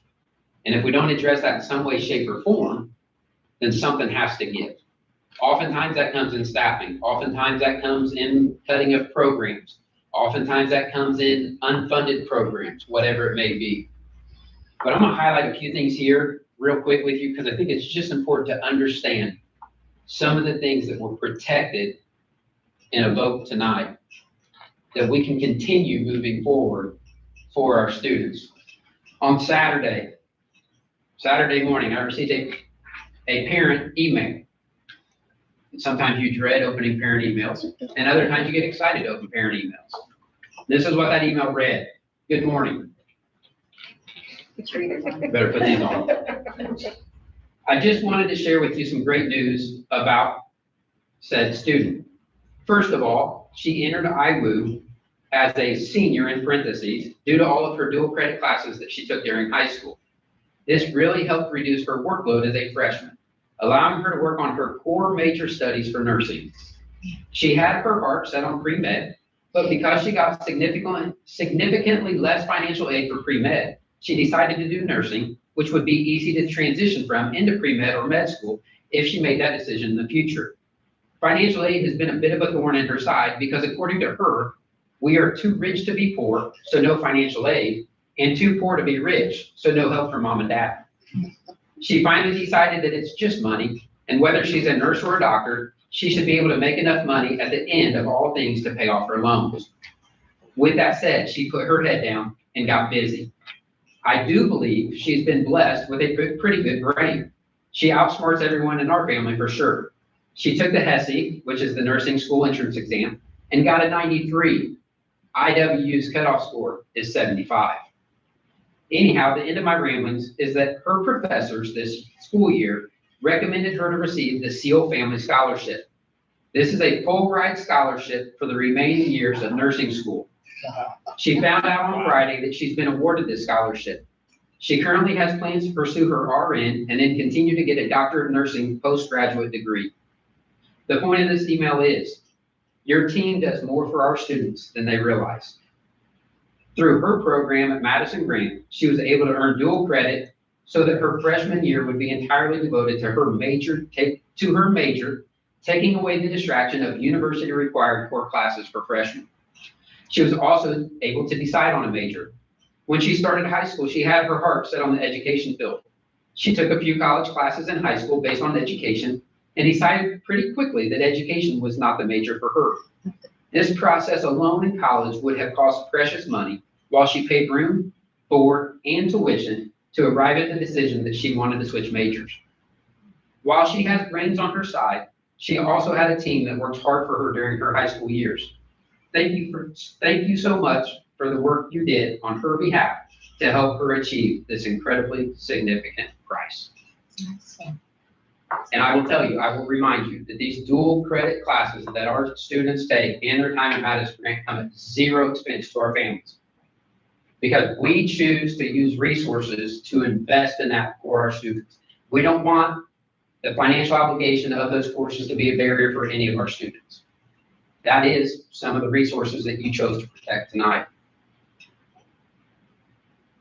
And if we don't address that in some way, shape, or form, then something has to give. Oftentimes that comes in staffing. Oftentimes that comes in cutting of programs. Oftentimes that comes in unfunded programs, whatever it may be. But I'm gonna highlight a few things here real quick with you, because I think it's just important to understand some of the things that were protected in a vote tonight, that we can continue moving forward for our students. On Saturday morning, I received a parent email. Sometimes you dread opening parent emails, and other times you get excited to open parent emails. This is what that email read. Good morning. Better put these on. I just wanted to share with you some great news about said student. First of all, she entered IWU as a senior in parentheses due to all of her dual credit classes that she took during high school. This really helped reduce her workload as a freshman, allowing her to work on her core major studies for nursing. She had her heart set on pre-med, but because she got significantly less financial aid for pre-med, she decided to do nursing, which would be easy to transition from into pre-med or med school if she made that decision in the future. Financial aid has been a bit of a thorn in her side because according to her, we are too rich to be poor, so no financial aid, and too poor to be rich, so no help from mom and dad. She finally decided that it's just money, and whether she's a nurse or a doctor, she should be able to make enough money at the end of all things to pay off her loans. With that said, she put her head down and got busy. I do believe she's been blessed with a pretty good brain. She outsmarts everyone in our family for sure. She took the HESI, which is the nursing school entrance exam, and got a 93. IWU's cutoff score is 75. Anyhow, the end of my ramblings is that her professors this school year recommended her to receive the Seal Family Scholarship. This is a full ride scholarship for the remaining years of nursing school. She found out on Friday that she's been awarded this scholarship. She currently has plans to pursue her RN and then continue to get a Doctor of Nursing postgraduate degree. The point of this email is, your team does more for our students than they realize. Through her program at Madison-Grant, she was able to earn dual credit so that her freshman year would be entirely devoted to her major, taking away the distraction of university-required core classes for freshmen. She was also able to decide on a major. When she started high school, she had her heart set on the education field. She took a few college classes in high school based on education and decided pretty quickly that education was not the major for her. This process alone in college would have cost precious money while she paid room, board, and tuition to arrive at the decision that she wanted to switch majors. While she has brains on her side, she also had a team that worked hard for her during her high school years. Thank you so much for the work you did on her behalf to help her achieve this incredibly significant prize. And I will tell you, I will remind you that these dual credit classes that our students take in their time at Madison-Grant come at zero expense to our families. Because we choose to use resources to invest in that for our students. We don't want the financial obligation of those courses to be a barrier for any of our students. That is some of the resources that you chose to protect tonight.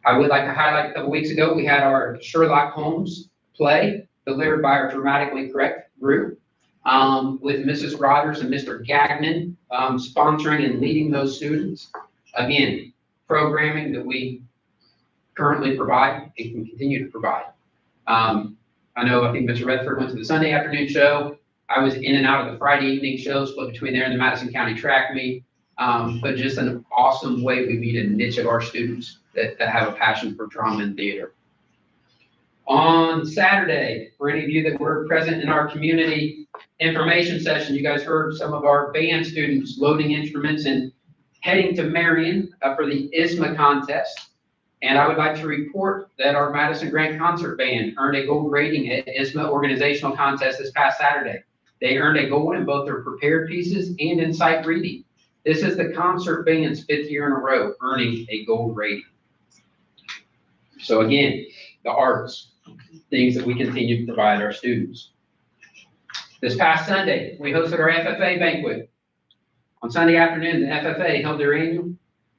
I would like to highlight a couple weeks ago, we had our Sherlock Holmes play delivered by our Dramatically Correct group with Mrs. Rodgers and Mr. Gagnon sponsoring and leading those students. Again, programming that we currently provide and can continue to provide. I think Mr. Redford went to the Sunday afternoon show. I was in and out of the Friday evening show, split between there and the Madison County track meet. But just an awesome way we meet a niche of our students that have a passion for drama and theater. On Saturday, for any of you that were present in our community information session, you guys heard some of our band students loading instruments and heading to Marion for the ISMA contest. And I would like to report that our Madison-Grant concert band earned a gold rating at ISMA organizational contest this past Saturday. They earned a gold in both their prepared pieces and in sight reading. This is the concert band's 5th year in a row earning a gold rating. So again, the arts, things that we continue to provide our students. This past Sunday, we hosted our FFA banquet. On Sunday afternoon, the FFA held their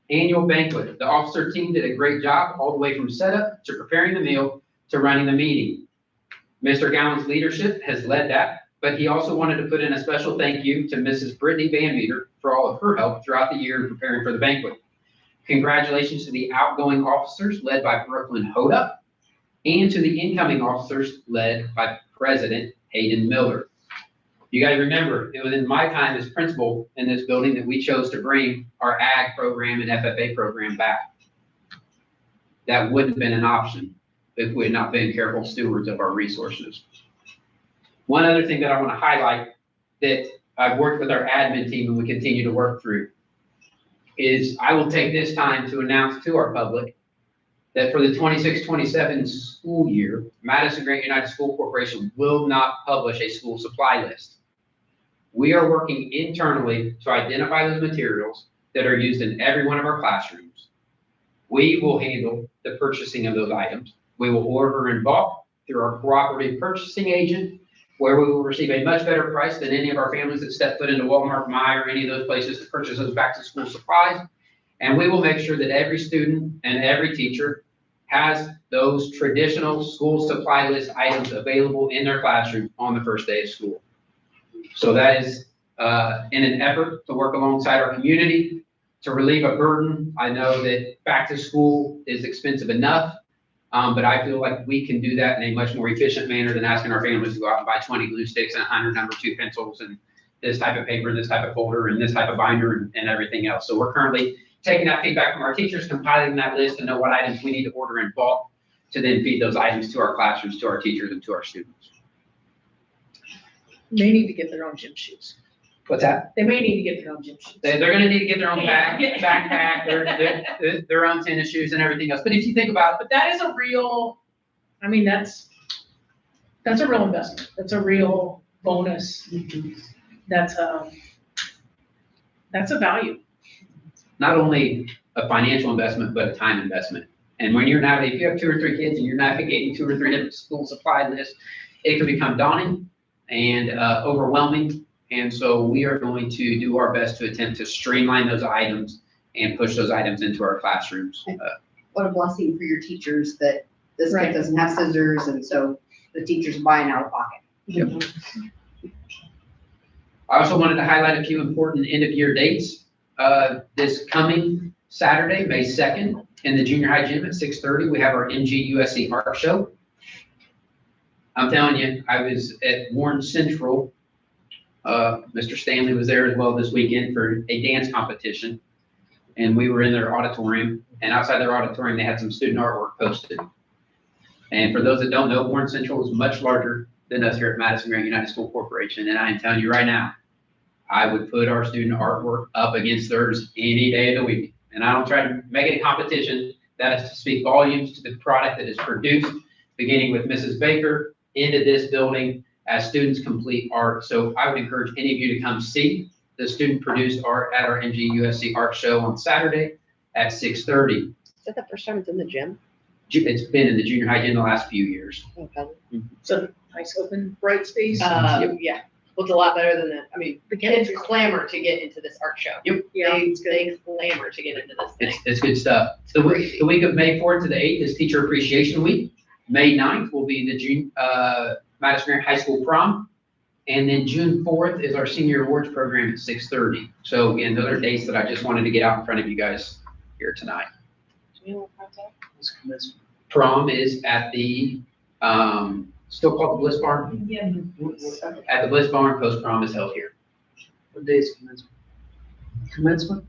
annual banquet. The officer team did a great job all the way from setup to preparing the meal to running the meeting. Mr. Gowan's leadership has led that, but he also wanted to put in a special thank you to Mrs. Brittany Van Meter for all of her help throughout the year in preparing for the banquet. Congratulations to the outgoing officers led by Brooklyn Hoda and to the incoming officers led by President Hayden Miller. You guys remember, it was in my time as principal in this building that we chose to bring our ag program and FFA program back. that wouldn't have been an option if we had not been careful stewards of our resources. One other thing that I want to highlight that I've worked with our admin team and we continue to work through is I will take this time to announce to our public that for the 26-27 school year, Madison-Grant United School Corporation will not publish a school supply list. We are working internally to identify those materials that are used in every one of our classrooms. We will handle the purchasing of those items. We will order in bulk through our cooperative purchasing agent, where we will receive a much better price than any of our families that step foot into Walmart, Meijer, or any of those places to purchase those back to school supplies. And we will make sure that every student and every teacher has those traditional school supply list items available in their classroom on the first day of school. So that is in an effort to work alongside our community to relieve a burden. I know that back to school is expensive enough, but I feel like we can do that in a much more efficient manner than asking our families to go out and buy 20 glue sticks and 100 number 2 pencils and this type of paper, this type of folder, and this type of binder and everything else. So we're currently taking that feedback from our teachers, compiling that list to know what items we need to order in bulk to then feed those items to our classrooms, to our teachers, and to our students. They need to get their own gym shoes. What's that? They may need to get their own gym shoes. They're gonna need to get their own backpack, their own tennis shoes and everything else. But if you think about it, But that is a real, I mean, that's a real investment. That's a real bonus. That's a value. not only a financial investment, but a time investment. And when you're navigating, if you have 2 or 3 kids and you're navigating 2 or 3 different school supply lists, it can become daunting and overwhelming. And so we are going to do our best to attempt to streamline those items and push those items into our classrooms. What a blessing for your teachers that this Right. kid doesn't have scissors, and so the teacher's buying out of pocket. Yep. I also wanted to highlight a few important end of year dates. This coming Saturday, May 2nd, in the junior high gym at 6:30, we have our MGUSC art show. I'm telling you, I was at Warren Central. Mr. Stanley was there as well this weekend for a dance competition. And we were in their auditorium, and outside their auditorium, they had some student artwork posted. And for those that don't know, Warren Central is much larger than us here at Madison-Grant United School Corporation. And I am telling you right now, I would put our student artwork up against theirs any day of the week. And I don't try to make it a competition. That is to speak volumes to the product that is produced, beginning with Mrs. Baker into this building as students complete art. So I would encourage any of you to come see the student produced art at our MGUSC art show on Saturday at 6:30. Is that the first time it's in the gym? It's been in the junior high gym the last few years. Okay. So nice open, bright space. Yeah, looks a lot better than that. I mean, the kids clamor to get into this art show. Yep. They clamor to get into this thing. It's good stuff. The week of May 4th to the 8th is Teacher Appreciation Week. May 9th will be the Madison-Grant High School prom. And then June 4th is our senior awards program at 6:30. So again, those are dates that I just wanted to get out in front of you guys here tonight. It's commencement. Prom is at the, still called the Bliss Barn? Yeah. At the Bliss Barn, post-prom is held here. What day is commencement? Commencement?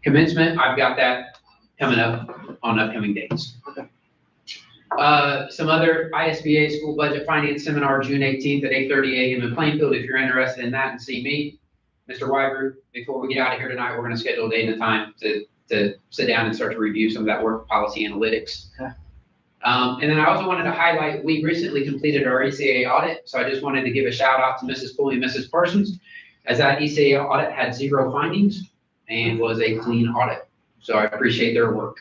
Commencement, I've got that coming up on upcoming dates. Some other ISBA school budget finance seminar, June 18th at 8:30 a.m. in Plainfield. If you're interested in that and see me, Mr. Wyber, before we get out of here tonight, we're going to schedule a date and a time to sit down and start to review some of that work policy analytics. Okay. And then I also wanted to highlight, we recently completed our ECA audit. So I just wanted to give a shout out to Mrs. Pulley and Mrs. Parsons, as that ECA audit had 0 findings and was a clean audit. So I appreciate their work.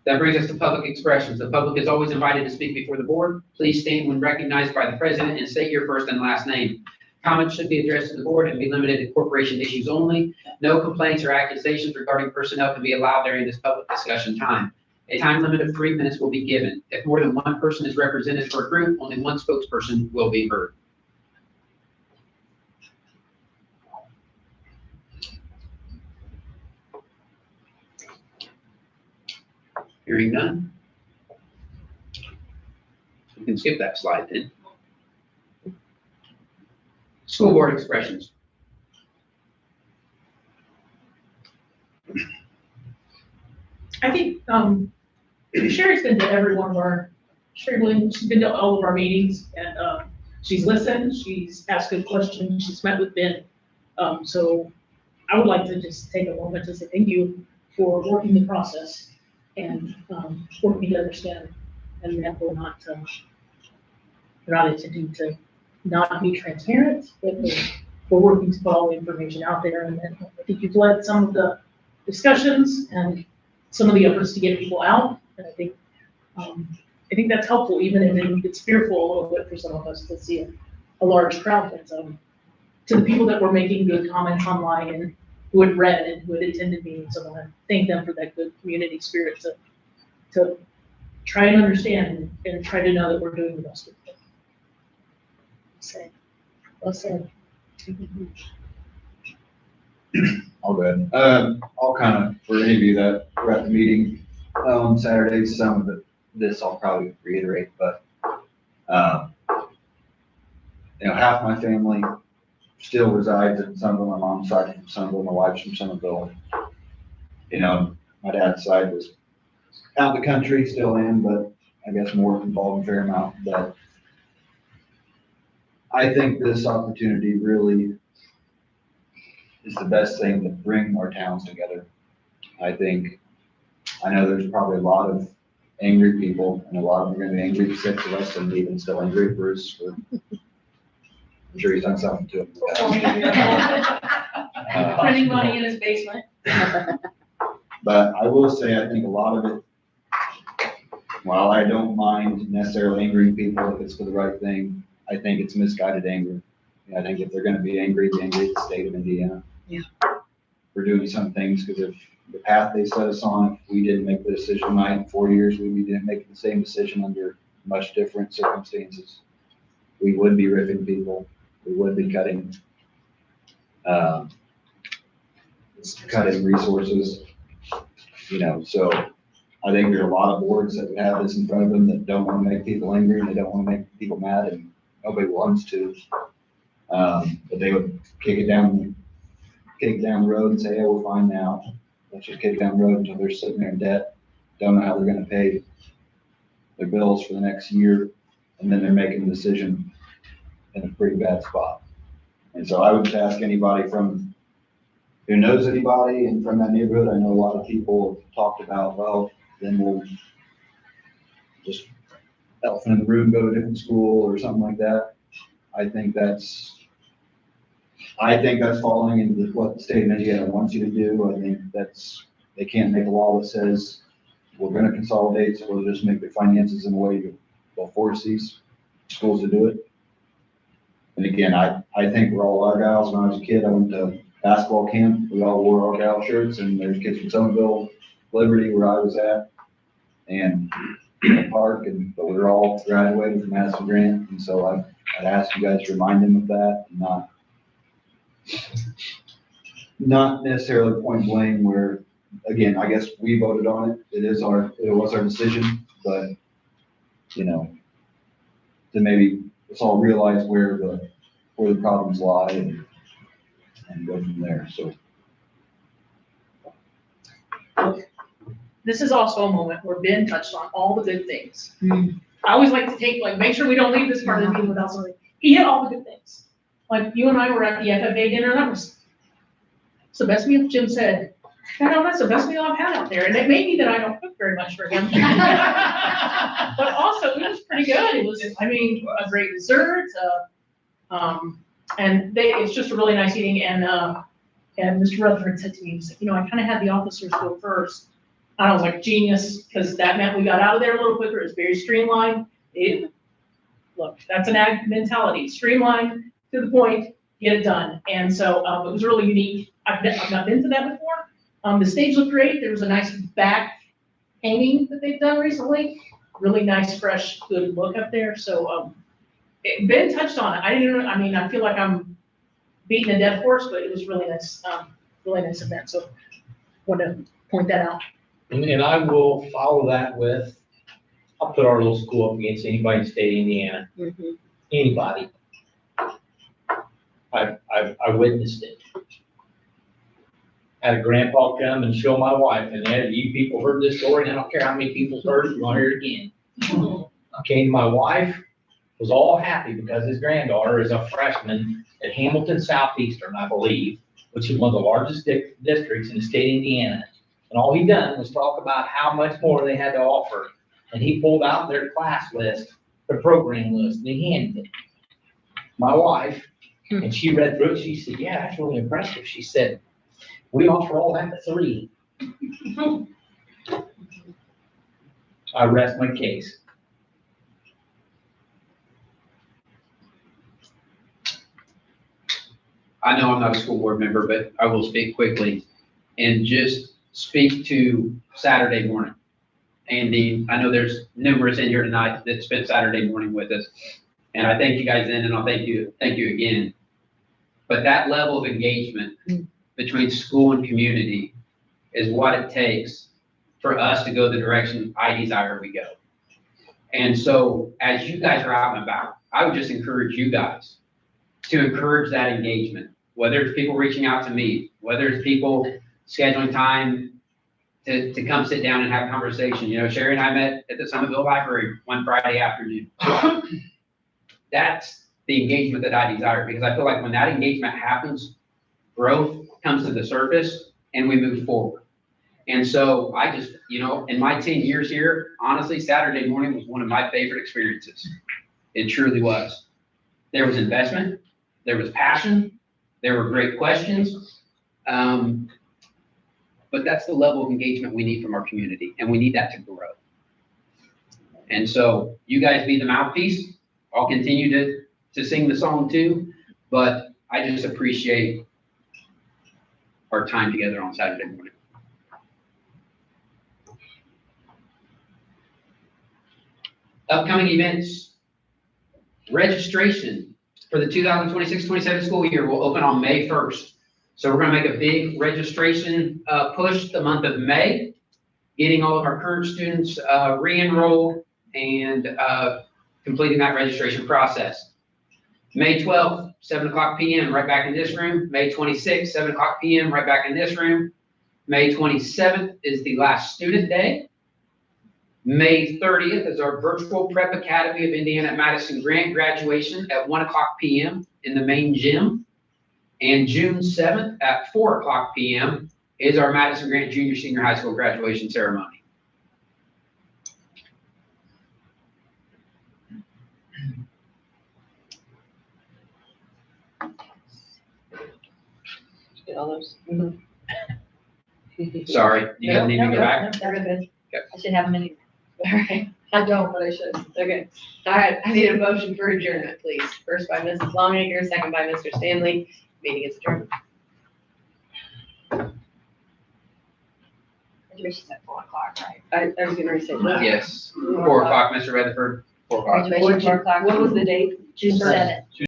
That brings us to public expressions. The public is always invited to speak before the board. Please stand when recognized by the president and state your first and last name. Comments should be addressed to the board and be limited to corporation issues only. No complaints or accusations regarding personnel can be allowed during this public discussion time. A time limit of 3 minutes will be given. If more than one person is represented for a group, only one spokesperson will be heard. Hearing none. We can skip that slide then. School board expressions. I think, Sherry's been to every one of our, Sherry Williams, she's been to all of our meetings, and, she's listened, she's asked good questions, she's met with Ben. So I would like to just take a moment to say thank you for working the process and, working to understand, and that we're not intending to not be transparent, but we're working to put all the information out there, and then I think you've led some of the discussions and some of the efforts to get people out, and I think that's helpful, even if it's fearful a little bit for some of us to see a large crowd. But to the people that were making good comments online and who had read and who had attended meetings, I want to thank them for that good community spirit to try and understand and try to know that we're doing the best we can. Well said. I'll go ahead. I'll kind of, for any of you that were at the meeting on Saturday, some of this I'll probably reiterate, but, half my family still resides in Somerville, my mom's side from Somerville, my wife's from Somerville. My dad's side was out in the country, still in, but I guess more involved in Fairmount. But I think this opportunity really is the best thing to bring our towns together. I know there's probably a lot of angry people, and a lot of them are gonna be angry at 6 of us, and even still angry at Bruce for, I'm sure he's done something to him. Printing money in his basement. But I will say, I think a lot of it, while I don't mind necessarily angering people if it's for the right thing, I think it's misguided anger. I think if they're gonna be angry at the state of Indiana. Yeah. For doing some things, because if the path they set us on, if we didn't make the decision right in 4 years, we didn't make the same decision under much different circumstances, we would be ripping people, we would be cutting resources, so I think there are a lot of boards that have this in front of them that don't want to make people angry, and they don't want to make people mad, and nobody wants to. But they would kick it down the road and say, hey, we're fine now. Let's just kick it down the road until they're sitting there in debt, don't know how they're gonna pay their bills for the next year, and then they're making a decision in a pretty bad spot. And so I would just ask anybody who knows anybody and from that neighborhood, I know a lot of people have talked about, well, then we'll just elephant in the room, go to a different school or something like that. I think that's falling into what the state of Indiana wants you to do. I think they can't make a law that says we're gonna consolidate, so we'll just make the finances in a way that force these schools to do it. And again, I think we're all Argyles. When I was a kid, I went to basketball camp. We all wore Argyle shirts, and there's kids from Somerville, Liberty, where I was at, and Park, but we were all graduated from Madison-Grant, and so I'd ask you guys to remind them of that, and not necessarily point blame where, again, I guess we voted on it. It was our decision, but, to maybe let's all realize where the problems lie and go from there, so. This is also a moment where Ben touched on all the good things. I always like to make sure we don't leave this part of the meeting without something. He hit all the good things. Like you and I were at the FFA dinner, it's the best meal, Jim said. That's the best meal I've had out there. And it may be that I don't cook very much for him. But also, it was pretty good. It was, a great dessert. And it's just a really nice eating. And Mr. Rutherford said to me, he said, I kind of had the officers go first. And I was like, genius, because that meant we got out of there a little quicker. It's very streamlined. Look, that's an ag mentality. Streamlined, to the point, get it done. And so it was really unique. I've not been to that before. The stage looked great. There was a nice back hanging that they've done recently. Really nice, fresh, good look up there. So Ben touched on it. I feel like I'm beating a dead horse, but it was really nice event. So want to point that out. And I will follow that with, I'll put our little school up against anybody in the state of Indiana. Mm-hmm. Anybody. I witnessed it. had a grandpa come and show my wife, and you people heard this story, and I don't care how many people heard it, you're gonna hear it again. Okay, my wife was all happy because his granddaughter is a freshman at Hamilton Southeastern, I believe, which is one of the largest districts in the state of Indiana. And all he done was talk about how much more they had to offer. And he pulled out their class list, the program list, and he handed it. My wife, and she read through it, she said, yeah, that's really impressive. She said, we offer all that for $3. I rest my case. I know I'm not a school board member, but I will speak quickly and just speak to Saturday morning. Andy, I know there's numerous in here tonight that spent Saturday morning with us. And I thank you guys then, and I'll thank you again. But that level of engagement between school and community is what it takes for us to go the direction I desire we go. And so as you guys are out and about, I would just encourage you guys to encourage that engagement, whether it's people reaching out to me, whether it's people scheduling time to come sit down and have a conversation. You know, Sherry and I met at the Somerville Library one Friday afternoon. That's the engagement that I desire, because I feel like when that engagement happens, growth comes to the surface and we move forward. And so I just, you know, in my 10 years here, honestly, Saturday morning was one of my favorite experiences. It truly was. There was investment, there was passion, there were great questions. But that's the level of engagement we need from our community, and we need that to grow. And so you guys be the mouthpiece. I'll continue to sing the song too, but I just appreciate our time together on Saturday morning. Upcoming events. Registration for the 2026-27 school year will open on May 1st. So we're gonna make a big registration push the month of May, getting all of our current students re-enrolled and completing that registration process. May 12th, 7 o'clock p.m., right back in this room. May 26th, 7 o'clock p.m., right back in this room. May 27th is the last student day. May 30th is our virtual Prep Academy of Indiana at Madison-Grant graduation at 1 o'clock p.m. in the main gym. And June 7th at 4 o'clock p.m. is our Madison-Grant Junior Senior High School graduation ceremony. Get all those? Sorry, you guys need me to go back? They're good. I should have them in. All right, I don't, but I should. Okay. All right, I need a motion for adjournment, please. First by Mrs. Longacre, second by Mr. Stanley. Meeting is adjourned. Graduation's at 4 o'clock, right? I was gonna say that. Yes, 4 o'clock, Mr. Rutherford, 4 o'clock. Graduation, 4 o'clock. What was the date? June 7th.